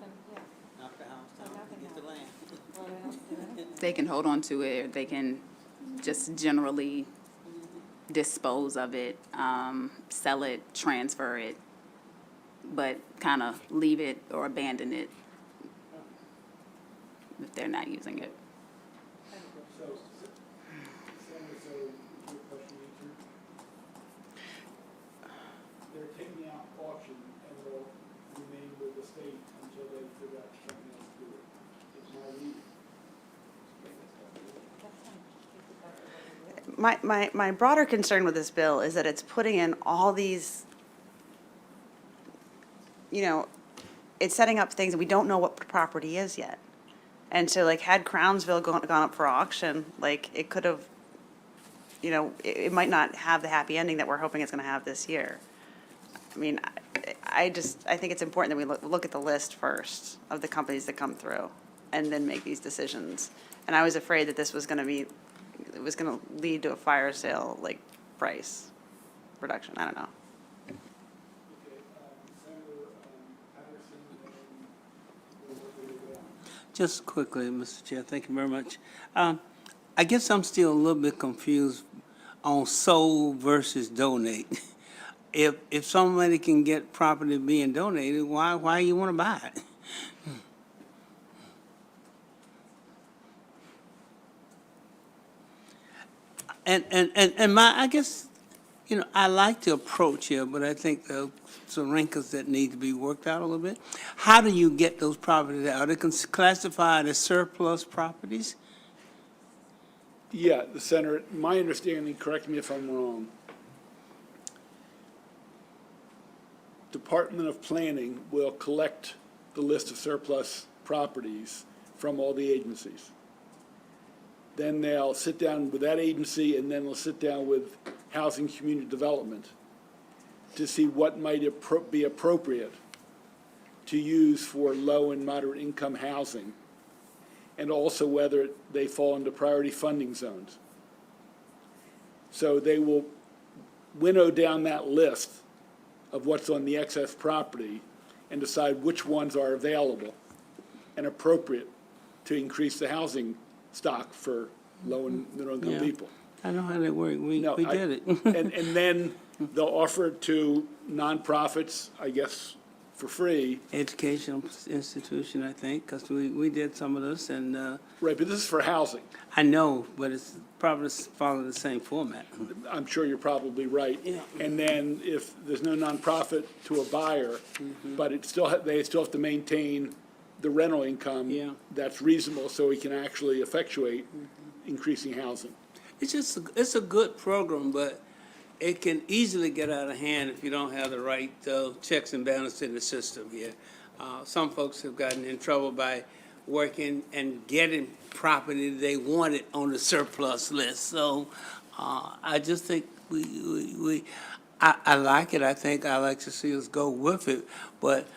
They can hold on to it, or they can just generally dispose of it, sell it, transfer it, but kind of leave it or abandon it if they're not using it. They're taking out auction and will remain with the state until they figure out something else to do it. It's my reading. My broader concern with this bill is that it's putting in all these, it's setting up things, and we don't know what the property is yet. And so, had Crownsville gone up for auction, it could have, it might not have the happy ending that we're hoping it's going to have this year. I mean, I think it's important that we look at the list first of the companies that come through, and then make these decisions. And I was afraid that this was going to lead to a fire sale, price reduction. I don't know. Just quickly, Mr. Chair, thank you very much. I guess I'm still a little bit confused on sold versus donate. If somebody can get property being donated, why you want to buy it? And I guess, I like the approach here, but I think there are some wrinkles that need to be worked out a little bit. How do you get those properties out? Are they classified as surplus properties? Yeah, Senator, my understanding, correct me if I'm wrong, Department of Planning will collect the list of surplus properties from all the agencies. Then they'll sit down with that agency, and then they'll sit down with Housing Community Development to see what might be appropriate to use for low and moderate income housing, and also whether they fall into priority funding zones. So they will winnow down that list of what's on the excess property and decide which ones are available and appropriate to increase the housing stock for low and middle income Yeah. people. I know how that works. We No, did it. And then they'll offer it to nonprofits, I guess, for free. Educational institution, I think, because we did some of this, and Right, but this is for housing. I know, but it's probably follow the same format. I'm sure you're probably right. Yeah. And then if there's no nonprofit to a buyer, but it still, they still have to maintain the rental income Yeah. that's reasonable so we can actually effectuate increasing housing. It's a good program, but it can easily get out of hand if you don't have the right checks and balances in the system here. Some folks have gotten in trouble by working and getting property they wanted on the surplus list. So I just think I like it. I think I like to see us go with it, but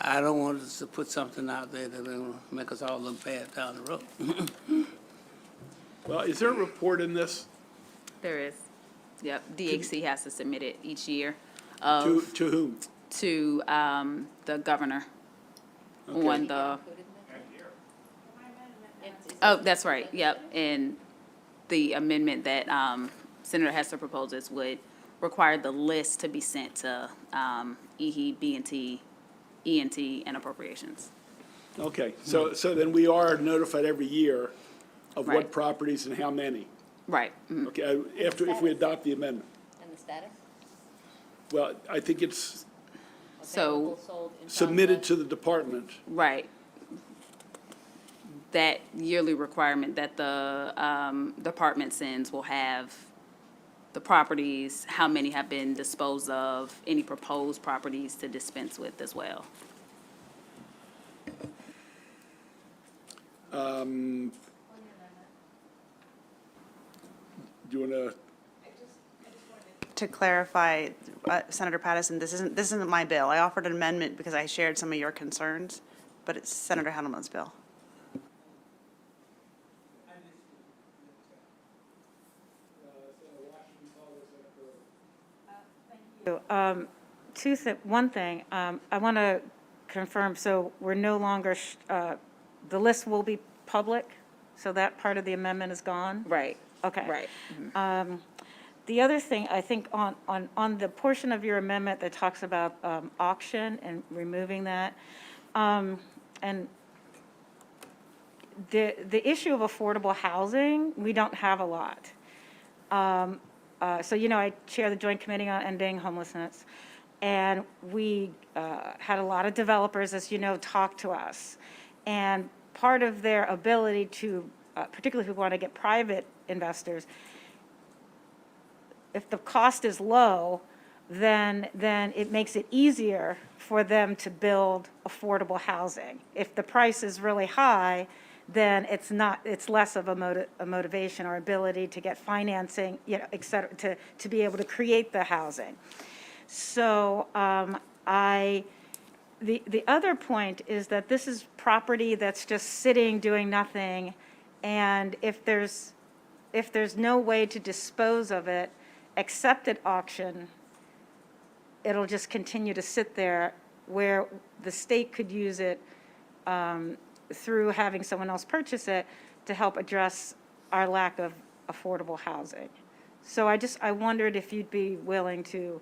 I don't want us to put something out there that will make us all look bad down the road. Well, is there a report in this There is. Yep, DHC has to submit it each year to whom? to the governor on the. Oh, that's right, yep, and the amendment that Senator Hester proposes would require the list to be sent to EHE, B&T, E&T, and appropriations. Okay, so then we are notified every year of what Right. properties and how many. Right. Mhm. Okay, if we adopt the amendment. And the status? Well, I think it's So, submitted to the department. right. That yearly requirement that the department sends will have the properties, how many have been disposed of, any proposed properties to dispense with as well. Do you want To clarify, Senator Patterson, this isn't my bill. I offered an amendment because I shared some of your concerns, but it's Senator Hendelman's bill. One thing, I want to confirm, so we're no longer, the list will be public, so that part of the amendment is gone? Right. Okay. Right. The other thing, I think on the portion of your amendment that talks about auction and removing that, and the issue of affordable housing, we don't have a lot. So, I chair the Joint Committee on Ending Homelessness, and we had a lot of developers, as you know, talk to us. And part of their ability to, particularly if we want to get private investors, if the cost is low, then it makes it easier for them to build affordable housing. If the price is really high, then it's less of a motivation or ability to get financing, et cetera, to be able to create the housing. So the other point is that this is property that's just sitting, doing nothing, and if there's no way to dispose of it except at auction, it'll just continue to sit there where the state could use it through having someone else purchase it to help address our lack of affordable housing. So I wondered if you'd be willing to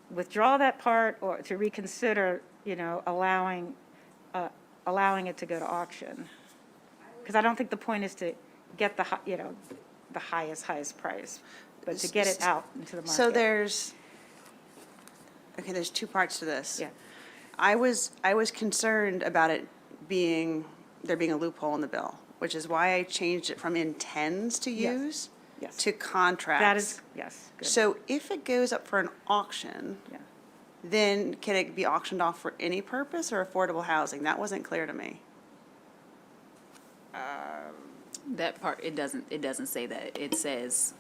withdraw that part or to reconsider, allowing it to go to auction. Because I don't think the point is to get the highest price, but to get it out into the market. So there's two parts to this. Yeah. I was concerned about there being a loophole in the bill, which is why I changed it from intends to Yes. use Yes. to contracts. That is, yes, good. So if it goes up for an auction, Yeah. then can it be auctioned off for any purpose or affordable housing? That wasn't clear to me. That part, it doesn't say that. It says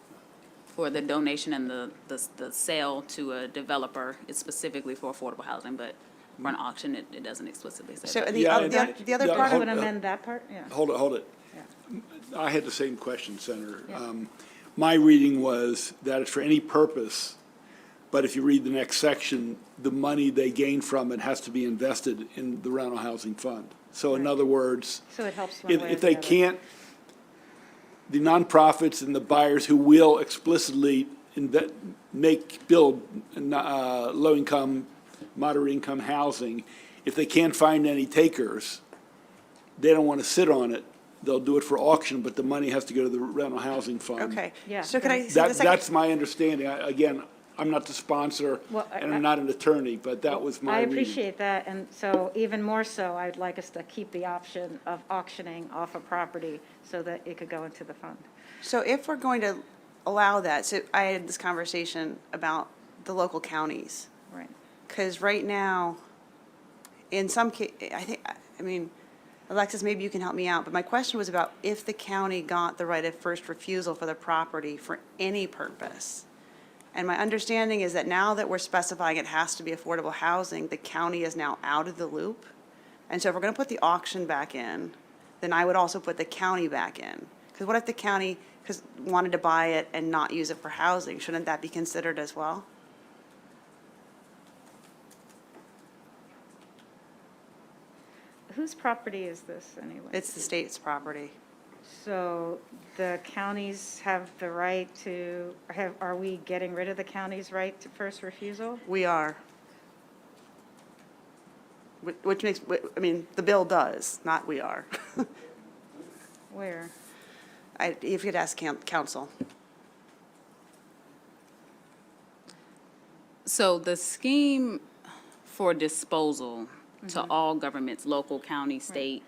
for the donation and the sale to a developer, it's specifically for affordable housing, but for an auction, it doesn't explicitly say So that. the Yeah, other yeah, part hold- of Would amend that part, yeah. Hold it. I had the same question, Senator. My reading was that it's for any purpose, but if you read the next section, the money they gain from it has to be invested in the rental housing fund. So in other words, So it helps one way or if the they other. can't, the nonprofits and the buyers who will explicitly build low-income, moderate-income housing, if they can't find any takers, they don't want to sit on it. They'll do it for auction, but the money has to go to the rental housing fund. Okay. Yeah. So could I see the second? That's my understanding. Again, I'm not the sponsor, Well, and I'm not an attorney, but that was my I reading. appreciate that, and so even more so, I'd like us to keep the option of auctioning off a property so that it could go into the fund. So if we're going to allow that, so I had this conversation about the local counties. Right. Because right now, in some I mean, Alexis, maybe you can help me out, but my question was about if the county got the right of first refusal for the property for any purpose. And my understanding is that now that we're specifying it has to be affordable housing, the county is now out of the loop. And so if we're going to put the auction back in, then I would also put the county back in. Because what if the county wanted to buy it and not use it for housing? Shouldn't that be considered as well? Whose property is this anyway? It's the state's property. So the counties have the right to, are we getting rid of the county's right to first refusal? We are. Which makes, I mean, the bill does, not we are. Where? If you could ask council. So the scheme for disposal to all governments, local, county, state,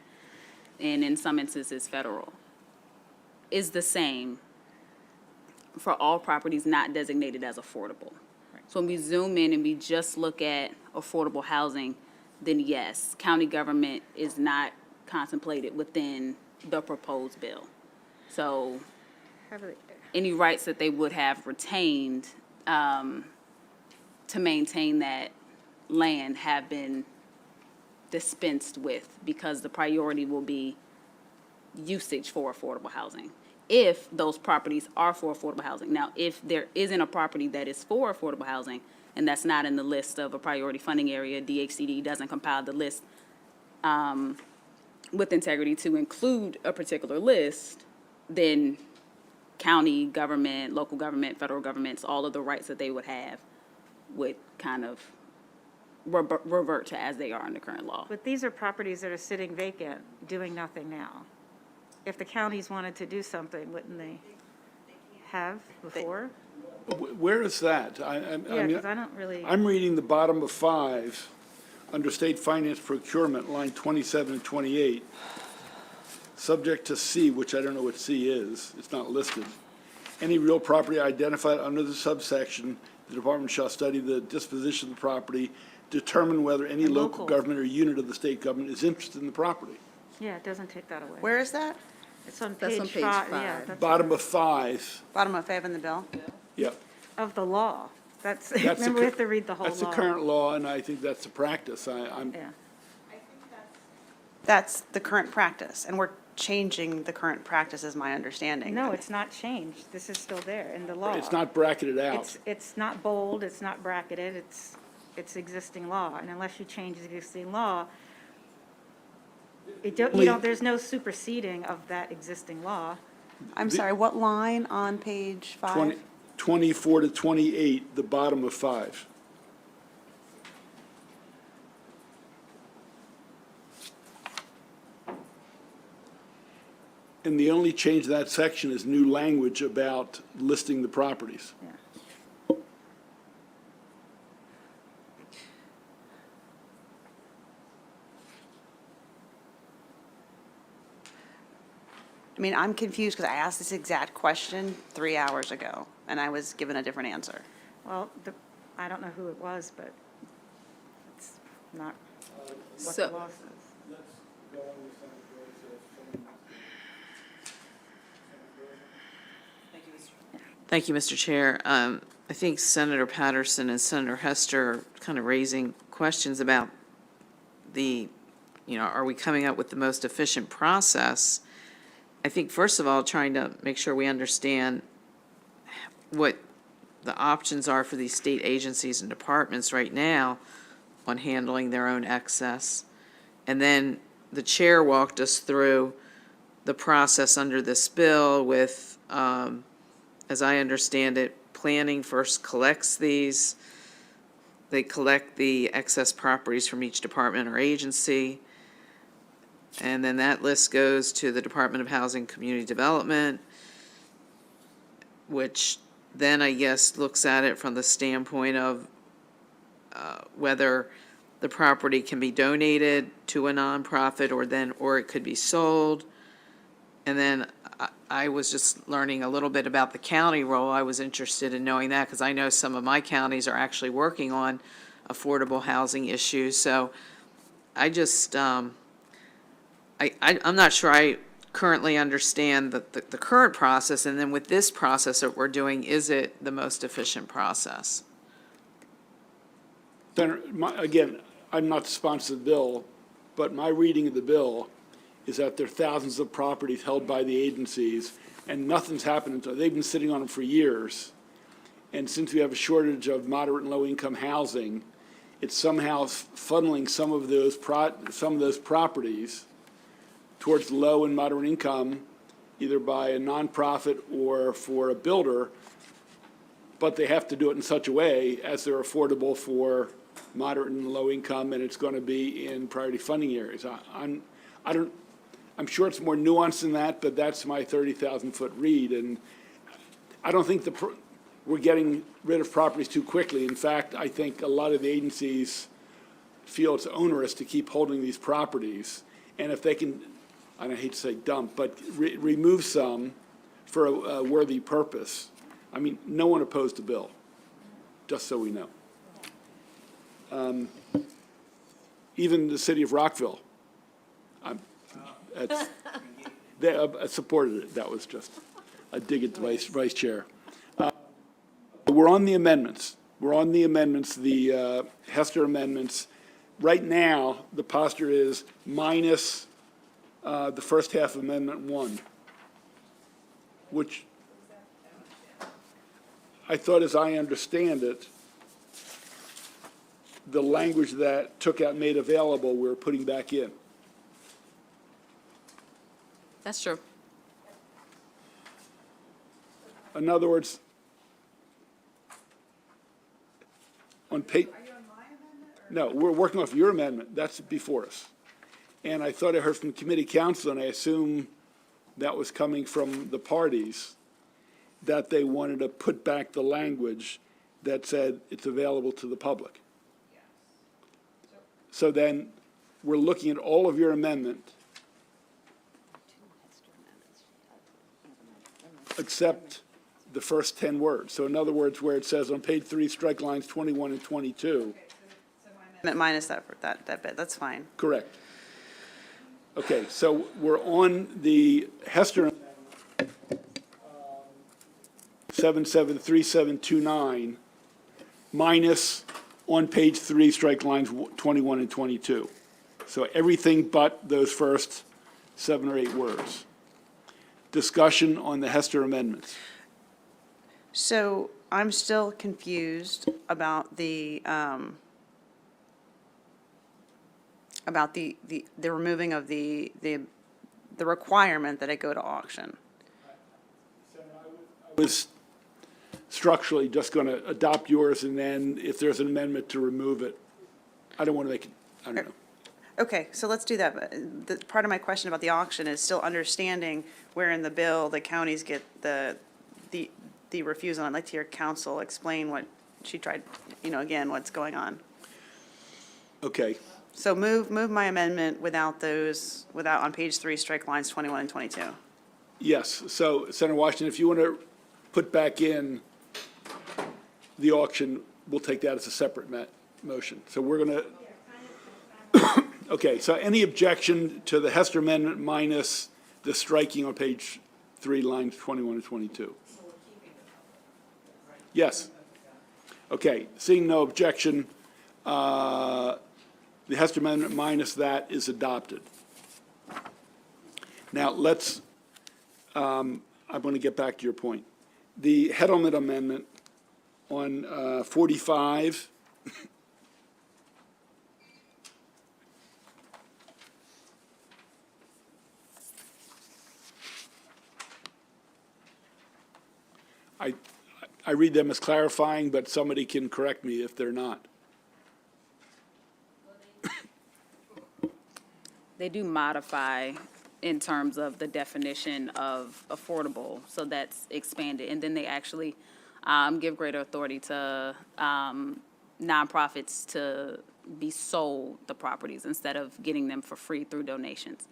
and in some instances, federal, is the same for all properties not designated as affordable. So when we zoom in and we just look at affordable housing, then yes, county government is not contemplated within the proposed bill. So any rights that they would have retained to maintain that land have been dispensed with because the priority will be usage for affordable housing. If those properties are for affordable housing. Now, if there isn't a property that is for affordable housing and that's not in the list of a priority funding area, DHCD doesn't compile the list with integrity to include a particular list, then county government, local government, federal governments, all of the rights that they would have would kind of revert to as they are under current law. But these are properties that are sitting vacant, doing nothing now. If the counties wanted to do something, wouldn't they have before? Where is that? Yeah, because I don't really. I'm reading the bottom of 5, under state finance procurement, line 27 and 28. Subject to C, which I don't know what C is, it's not listed. Any real property identified under the subsection, the department shall study the disposition of the property, determine whether any And local local. government or unit of the state government is interested in the property. Yeah, it doesn't take that away. Where is that? It's on That's page on page 5, five. yeah. that's Bottom of 5, Bottom of 5 in the bill? yeah. Of the law. That's, That's the remember, we have cur- to read the whole law. That's the current law, and I think that's the practice. I'm, Yeah. That's the current practice, and we're changing the current practice is my understanding. No, it's not changed. This is still there in the law. it's not bracketed out. It's not bold, it's not bracketed, it's existing law. And unless you change the existing law, there's no superseding of that existing law. I'm sorry, what line on page 5? 24 to 28, the bottom of 5. And the only change to that section is new language about listing the properties. Yeah. I mean, I'm confused because I asked this exact question 3 hours ago, and I was given a different answer. Well, I don't know who it was, but not what So- the law says. Thank you, Mr. Chair. I think Senator Patterson and Senator Hester are kind of raising questions about are we coming up with the most efficient process? I think, first of all, trying to make sure we understand what the options are for these state agencies and departments right now on handling their own excess. And then the chair walked us through the process under this bill with, as I understand it, planning first collects these. They collect the excess properties from each department or agency. And then that list goes to the Department of Housing and Community Development, which then, I guess, looks at it from the standpoint of whether the property can be donated to a nonprofit or it could be sold. And then I was just learning a little bit about the county role. I was interested in knowing that because I know some of my counties are actually working on affordable housing issues. So I just, I'm not sure I currently understand the current process. And then with this process that we're doing, is it the most efficient process? Senator, again, I'm not the sponsor of the bill, but my reading of the bill is that there are thousands of properties held by the agencies, and nothing's happened. They've been sitting on them for years. And since we have a shortage of moderate and low-income housing, it's somehow funneling some of those properties towards low and moderate income, either by a nonprofit or for a builder, but they have to do it in such a way as they're affordable for moderate and low income, and it's going to be in priority funding areas. I'm sure it's more nuanced than that, but that's my 30,000-foot read, and I don't think we're getting rid of properties too quickly. In fact, I think a lot of the agencies feel it's onerous to keep holding these properties, and if they can, I hate to say dump, but remove some for a worthy purpose. I mean, no one opposed the bill, just so we know. Even the city of Rockville, they supported it. That was just a dig at the vice chair. We're on the amendments. The Hester amendments. Right now, the posture is minus the first half of Amendment 1, which I thought, as I understand it, the language that took out made available, we're putting back in. That's true. In other words, on page. No, we're working off your amendment. That's before us. And I thought I heard from committee counsel, and I assume that was coming from the parties, that they wanted to put back the language that said it's available to the public. So then, we're looking at all of your amendment, except the first 10 words. So in other words, where it says on page 3, strike lines 21 and 22. Minus that bit, that's fine. Correct. Okay, so we're on the Hester 773729 minus on page 3, strike lines 21 and 22. So everything but those first 7 or 8 words. Discussion on the Hester amendments. So I'm still confused about the removing of the requirement that it go to auction. I was structurally just going to adopt yours, and then if there's an amendment to remove it, I don't want to make it, I don't know. Okay, so let's do that. But part of my question about the auction is still understanding where in the bill the counties get the refusal. I'd like to hear counsel explain what she tried, again, what's going on. Okay. So move my amendment without on page 3, strike lines 21 and 22. Yes, so Senator Washington, if you want to put back in the auction, we'll take that as a separate motion. So we're going to, Okay, so any objection to the Hester Amendment minus the striking on page 3, lines 21 and 22? Yes. Okay, seeing no objection, the Hester Amendment minus that is adopted. Now, let's, I'm going to get back to your point. The Hedelman Amendment on 45, I read them as clarifying, but somebody can correct me if they're not. They do modify in terms of the definition of affordable, so that's expanded. And then they actually give greater authority to nonprofits to be sold the properties instead of getting them for free through donations.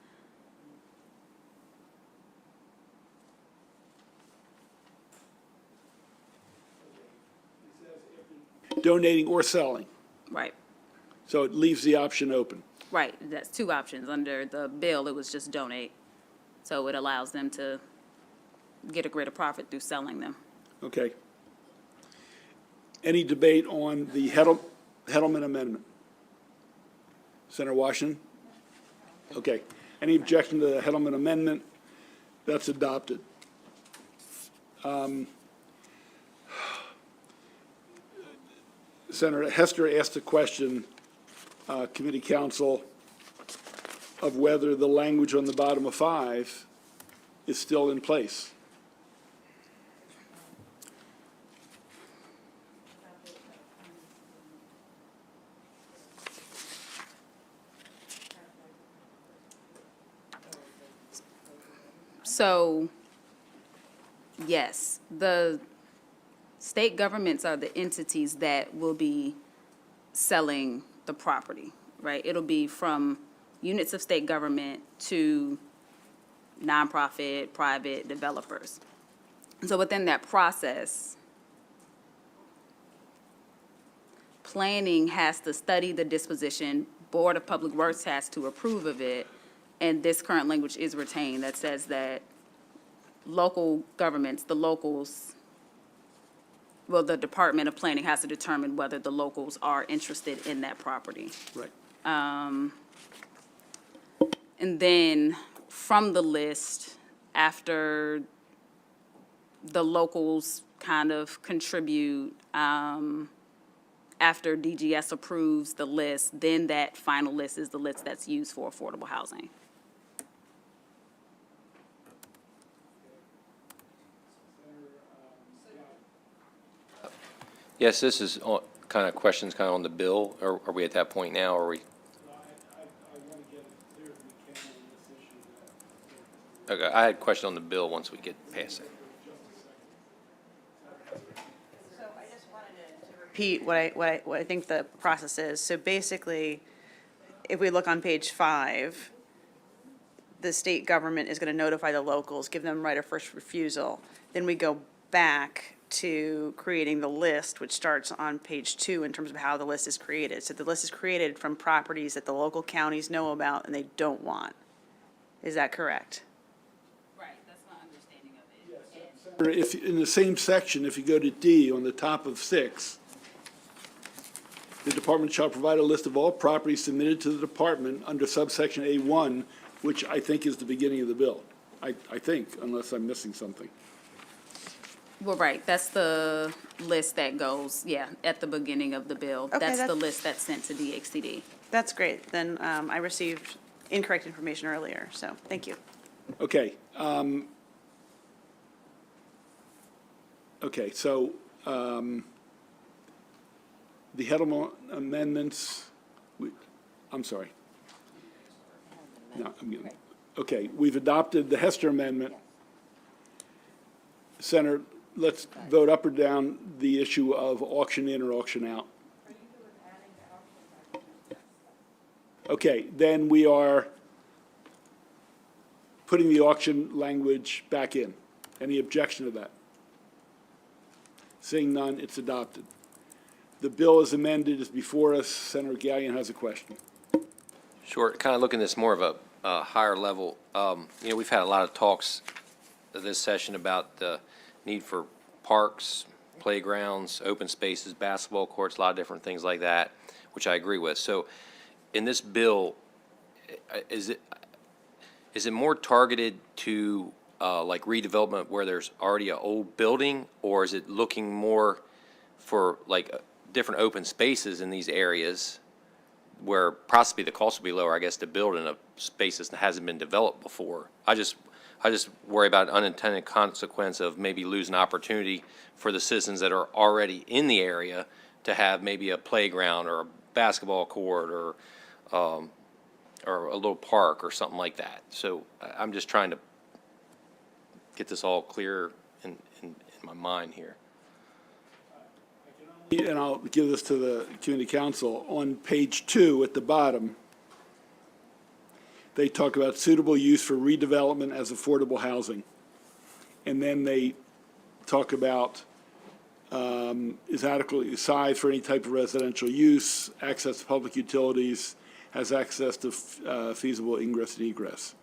Donating or selling. Right, So it leaves the option open. right. That's two options. Under the bill, it was just donate. So it allows them to get a greater profit through selling them. Okay. Any debate on the Hedelman Amendment? Senator Washington? Okay. Any objection to the Hedelman Amendment? That's adopted. Senator Hester asked a question, committee counsel, of whether the language on the bottom of 5 is still in place. So, yes, the state governments are the entities that will be selling the property, right? It'll be from units of state government to nonprofit, private developers. So within that process, planning has to study the disposition, Board of Public Works has to approve of it, and this current language is retained that says that local governments, the locals, well, the Department of Planning has to determine whether the locals are interested in that property. Right. And then from the list, after the locals kind of contribute, after DGS approves the list, then that final list is the list that's used for affordable housing. Yes, this is kind of questions kind of on the bill. Are we at that point now, or are we? Okay, I had a question on the bill once we get past it. So I just wanted to repeat what I think the process is. So basically, if we look on page 5, the state government is going to notify the locals, give them right of first refusal. Then we go back to creating the list, which starts on page 2 in terms of how the list is created. So the list is created from properties that the local counties know about and they don't want. Is that correct? Right, that's my understanding of it. If, in the same section, if you go to D on the top of 6, the department shall provide a list of all properties submitted to the department under subsection A1, which I think is the beginning of the bill. I think, unless I'm missing something. Well, right, that's the list that goes, yeah, at the beginning of the bill. Okay, That's the that's- list that's sent to DHCD. That's great. Then I received incorrect information earlier, so thank you. Okay. Okay, so the Hedelman amendments, I'm sorry. No, okay, we've adopted the Hester Amendment. Senator, let's vote up or down the issue of auction in or auction out. Okay, then we are putting the auction language back in. Any objection to that? Seeing none, it's adopted. The bill as amended is before us. Senator Gallion has a question. Sure, kind of looking at this more of a higher level. We've had a lot of talks this session about the need for parks, playgrounds, open spaces, basketball courts, a lot of different things like that, which I agree with. So in this bill, is it more targeted to like redevelopment where there's already an old building, or is it looking more for like different open spaces in these areas where possibly the cost will be lower, I guess, to build in a space that hasn't been developed before? I just worry about unintended consequence of maybe losing opportunity for the citizens that are already in the area to have maybe a playground or a basketball court or a little park or something like that. So I'm just trying to get this all clear in my mind here. And I'll give this to the community council. On page 2 at the bottom, they talk about suitable use for redevelopment as affordable housing. And then they talk about is adequately sized for any type of residential use, access to public utilities, has access to feasible ingress and egress.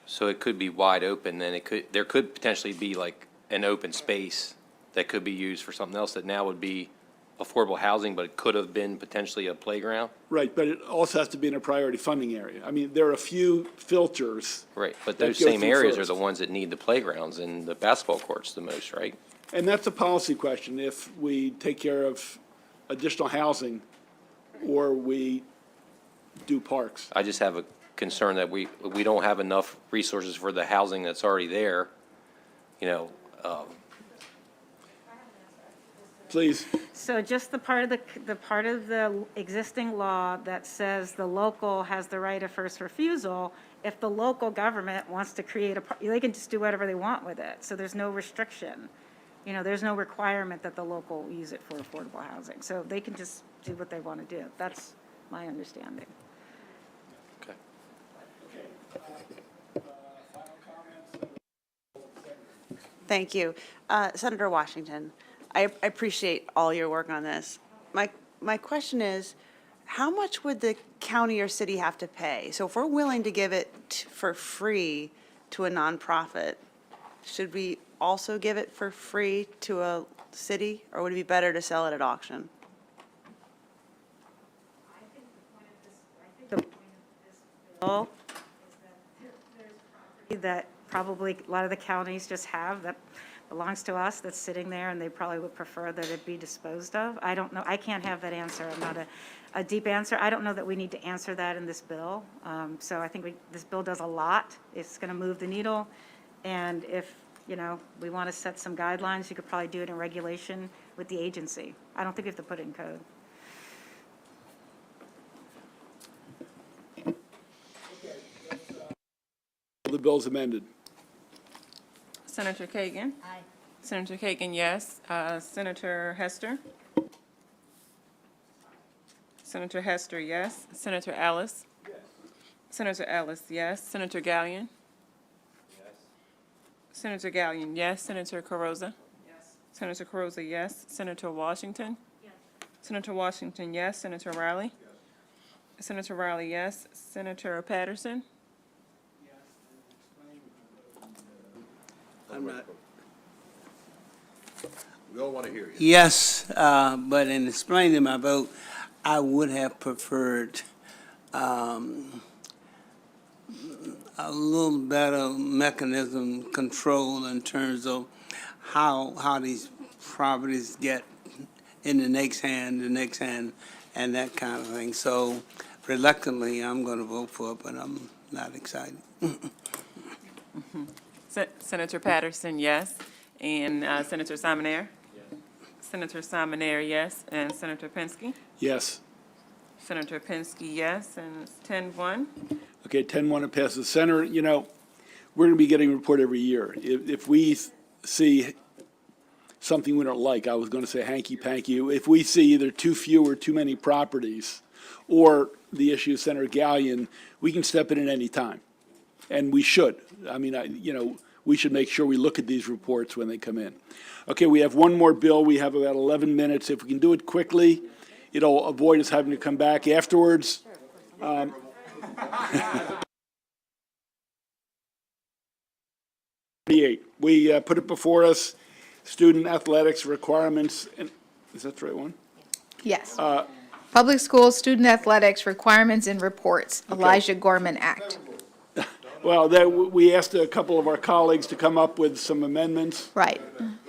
So it could be wide open, then there could potentially be like an open space that could be used for something else that now would be affordable housing, but it could have been potentially a playground? Right, but it also has to be in a priority funding area. I mean, there are a few filters. Right, but that those go same through areas first. are the ones that need the playgrounds and the basketball courts the most, right? And that's a policy question, if we take care of additional housing or we do parks. I just have a concern that we don't have enough resources for the housing that's already there, Please. So just the part of the existing law that says the local has the right of first refusal, if the local government wants to create they can just do whatever they want with it. So there's no restriction. There's no requirement that the local use it for affordable housing. So they can just do what they want to do. That's my understanding. Okay. Thank you. Senator Washington, I appreciate all your work on this. My question is, how much would the county or city have to pay? So if we're willing to give it for free to a nonprofit, should we also give it for free to a city, or would it be better to sell it at auction? The point of this bill is that there's property that probably a lot of the counties just have that belongs to us, that's sitting there, and they probably would prefer that it be disposed of. I don't know. I can't have that answer. I'm not a deep answer. I don't know that we need to answer that in this bill. So I think this bill does a lot. It's going to move the needle. And if, we want to set some guidelines, you could probably do it in regulation with the agency. I don't think we have to put it in code. The bill's amended. Senator Kagan? Aye. Senator Kagan, yes. Senator Hester? Senator Hester, yes. Senator Ellis? Yes. Senator Ellis, yes. Senator Gallion? Yes. Senator Gallion, yes. Senator Carozza? Yes. Senator Carozza, yes. Senator Washington? Yes. Senator Washington, yes. Senator Riley? Yes. Senator Riley, yes. Senator Patterson? I'm not. We all want to hear you. Yes, but in explaining my vote, I would have preferred a little better mechanism control in terms of how these properties get in the next hand, and that kind of thing. So reluctantly, I'm going to vote for it, but I'm not excited. Senator Patterson, yes. And Senator Simonaire? Yes. Senator Simonaire, yes. And Senator Pinsky? Yes. Senator Pinsky, yes. And it's 10-1. Okay, 10-1, it passes. Senator, we're going to be getting a report every year. If we see something we don't like, I was going to say hanky-panky, if we see either too few or too many properties, or the issue of Senator Gallion, we can step in at any time. And we should. I mean, we should make sure we look at these reports when they come in. Okay, we have one more bill. We have about 11 minutes. If we can do it quickly, it'll avoid us having to come back afterwards. We put it before us, student athletics requirements, and, is that the right one? Yes. Public schools, student athletics, requirements and reports, Elijah Gorman Act. Well, we asked a couple of our colleagues to come up with some amendments. Right.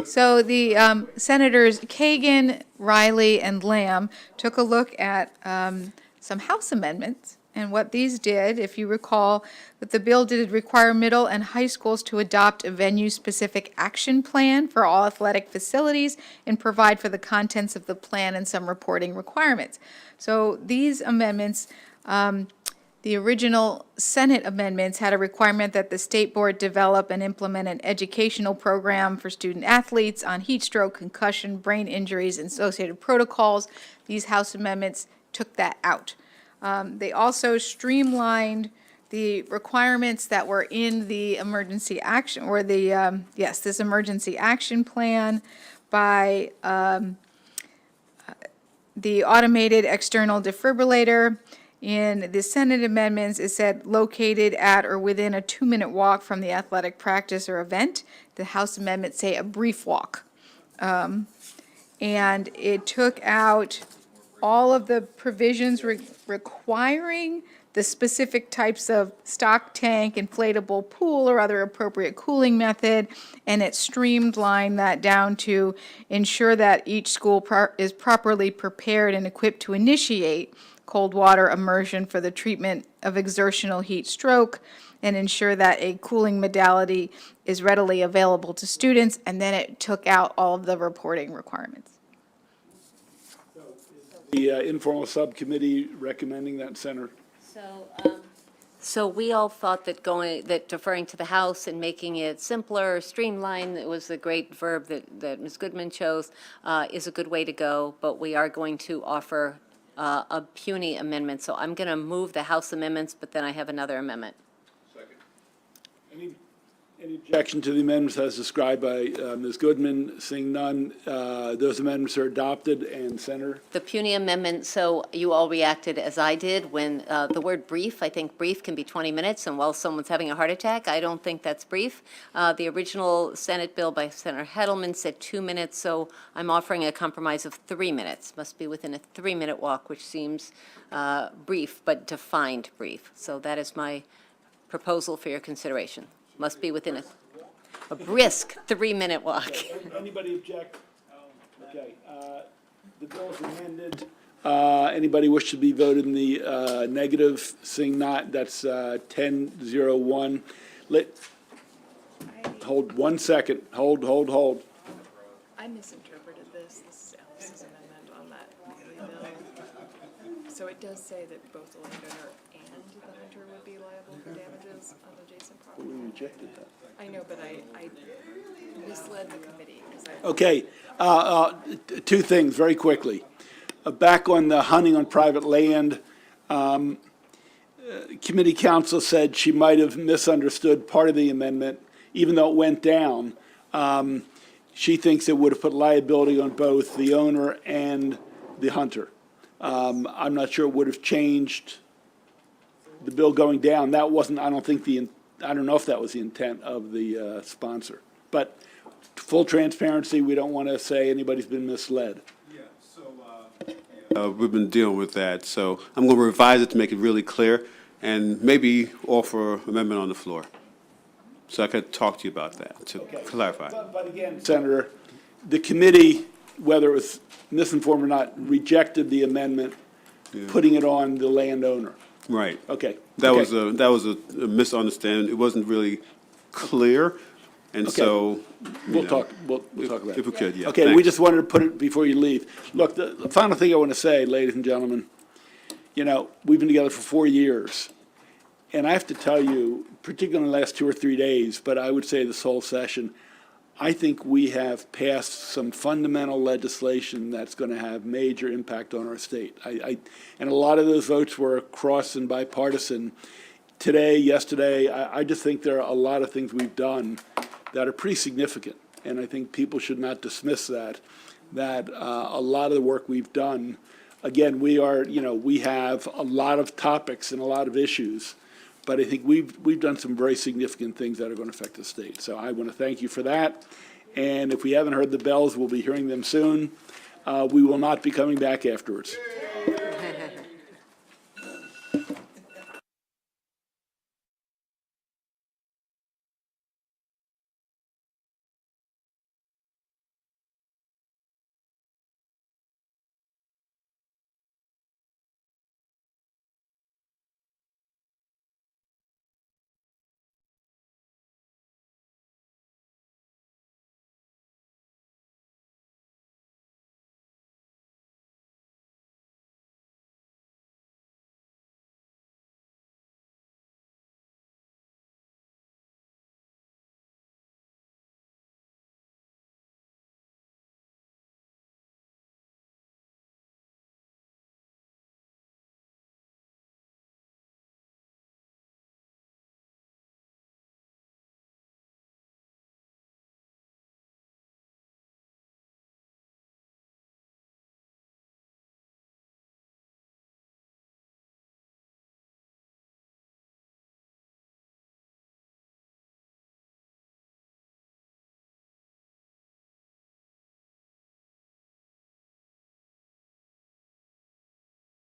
So the Senators Kagan, Riley, and Lamb took a look at some House amendments. And what these did, if you recall, that the bill did require middle and high schools to adopt a venue-specific action plan for all athletic facilities and provide for the contents of the plan and some reporting requirements. So these amendments, the original Senate amendments had a requirement that the state board develop and implement an educational program for student athletes on heat stroke, concussion, brain injuries, and associated protocols. These House amendments took that out. They also streamlined the requirements that were in the emergency action, or the, this emergency action plan by the automated external defibrillator. In the Senate amendments, it said located at or within a 2-minute walk from the athletic practice or event. The House amendments say a brief walk. And it took out all of the provisions requiring the specific types of stock tank, inflatable pool, or other appropriate cooling method, and it streamlined that down to ensure that each school is properly prepared and equipped to initiate cold water immersion for the treatment of exertional heat stroke, and ensure that a cooling modality is readily available to students, and then it took out all of the reporting requirements. The informal subcommittee recommending that, Senator. So we all thought that deferring to the House and making it simpler, streamlined, it was the great verb that Ms. Goodman chose, is a good way to go, but we are going to offer a puny amendment. So I'm going to move the House amendments, but then I have another amendment. Any objection to the amendments as described by Ms. Goodman? Seeing none, those amendments are adopted. And Senator? The puny amendment, so you all reacted as I did when the word brief, I think brief can be 20 minutes, and while someone's having a heart attack, I don't think that's brief. The original Senate bill by Senator Hedelman said 2 minutes, so I'm offering a compromise of 3 minutes. Must be within a 3-minute walk, which seems brief, but defined brief. So that is my proposal for your consideration. Must be within a brisk 3-minute walk. Anybody object? Okay. The bill is amended. Anybody wish to be voted in the negative? Seeing not, that's 10-01. Hold 1 second. Hold. I misinterpreted this. This is Alice's amendment on that bill. So it does say that both the landowner and the hunter would be liable for damages on adjacent property. We rejected that. I know, but I misled the committee. Okay. Two things very quickly. Back on the hunting on private land, committee counsel said she might have misunderstood part of the amendment, even though it went down. She thinks it would have put liability on both the owner and the hunter. I'm not sure it would have changed the bill going down. That wasn't, I don't know if that was the intent of the sponsor. But full transparency, we don't want to say anybody's been misled. We've been dealing with that, so I'm going to revise it to make it really clear and maybe offer amendment on the floor. So I could talk to you about that to clarify. But again, Senator, the committee, whether it was misinformed or not, rejected the amendment, putting it on the landowner. Right. Okay. That was a misunderstanding. It wasn't really clear, and so We'll talk about it. if we could, yeah. Okay, we thanks. just wanted to put it before you leave. Look, the final thing I want to say, ladies and gentlemen, we've been together for 4 years, and I have to tell you, particularly in the last 2 or 3 days, but I would say this whole session, I think we have passed some fundamental legislation that's going to have major impact on our state. And a lot of those votes were cross and bipartisan. Today, yesterday, I just think there are a lot of things we've done that are pretty significant. And I think people should not dismiss that a lot of the work we've done again, we are, we have a lot of topics and a lot of issues, but I think we've done some very significant things that are going to affect the state. So I want to thank you for that. And if we haven't heard the bells, we'll be hearing them soon. We will not be coming back afterwards.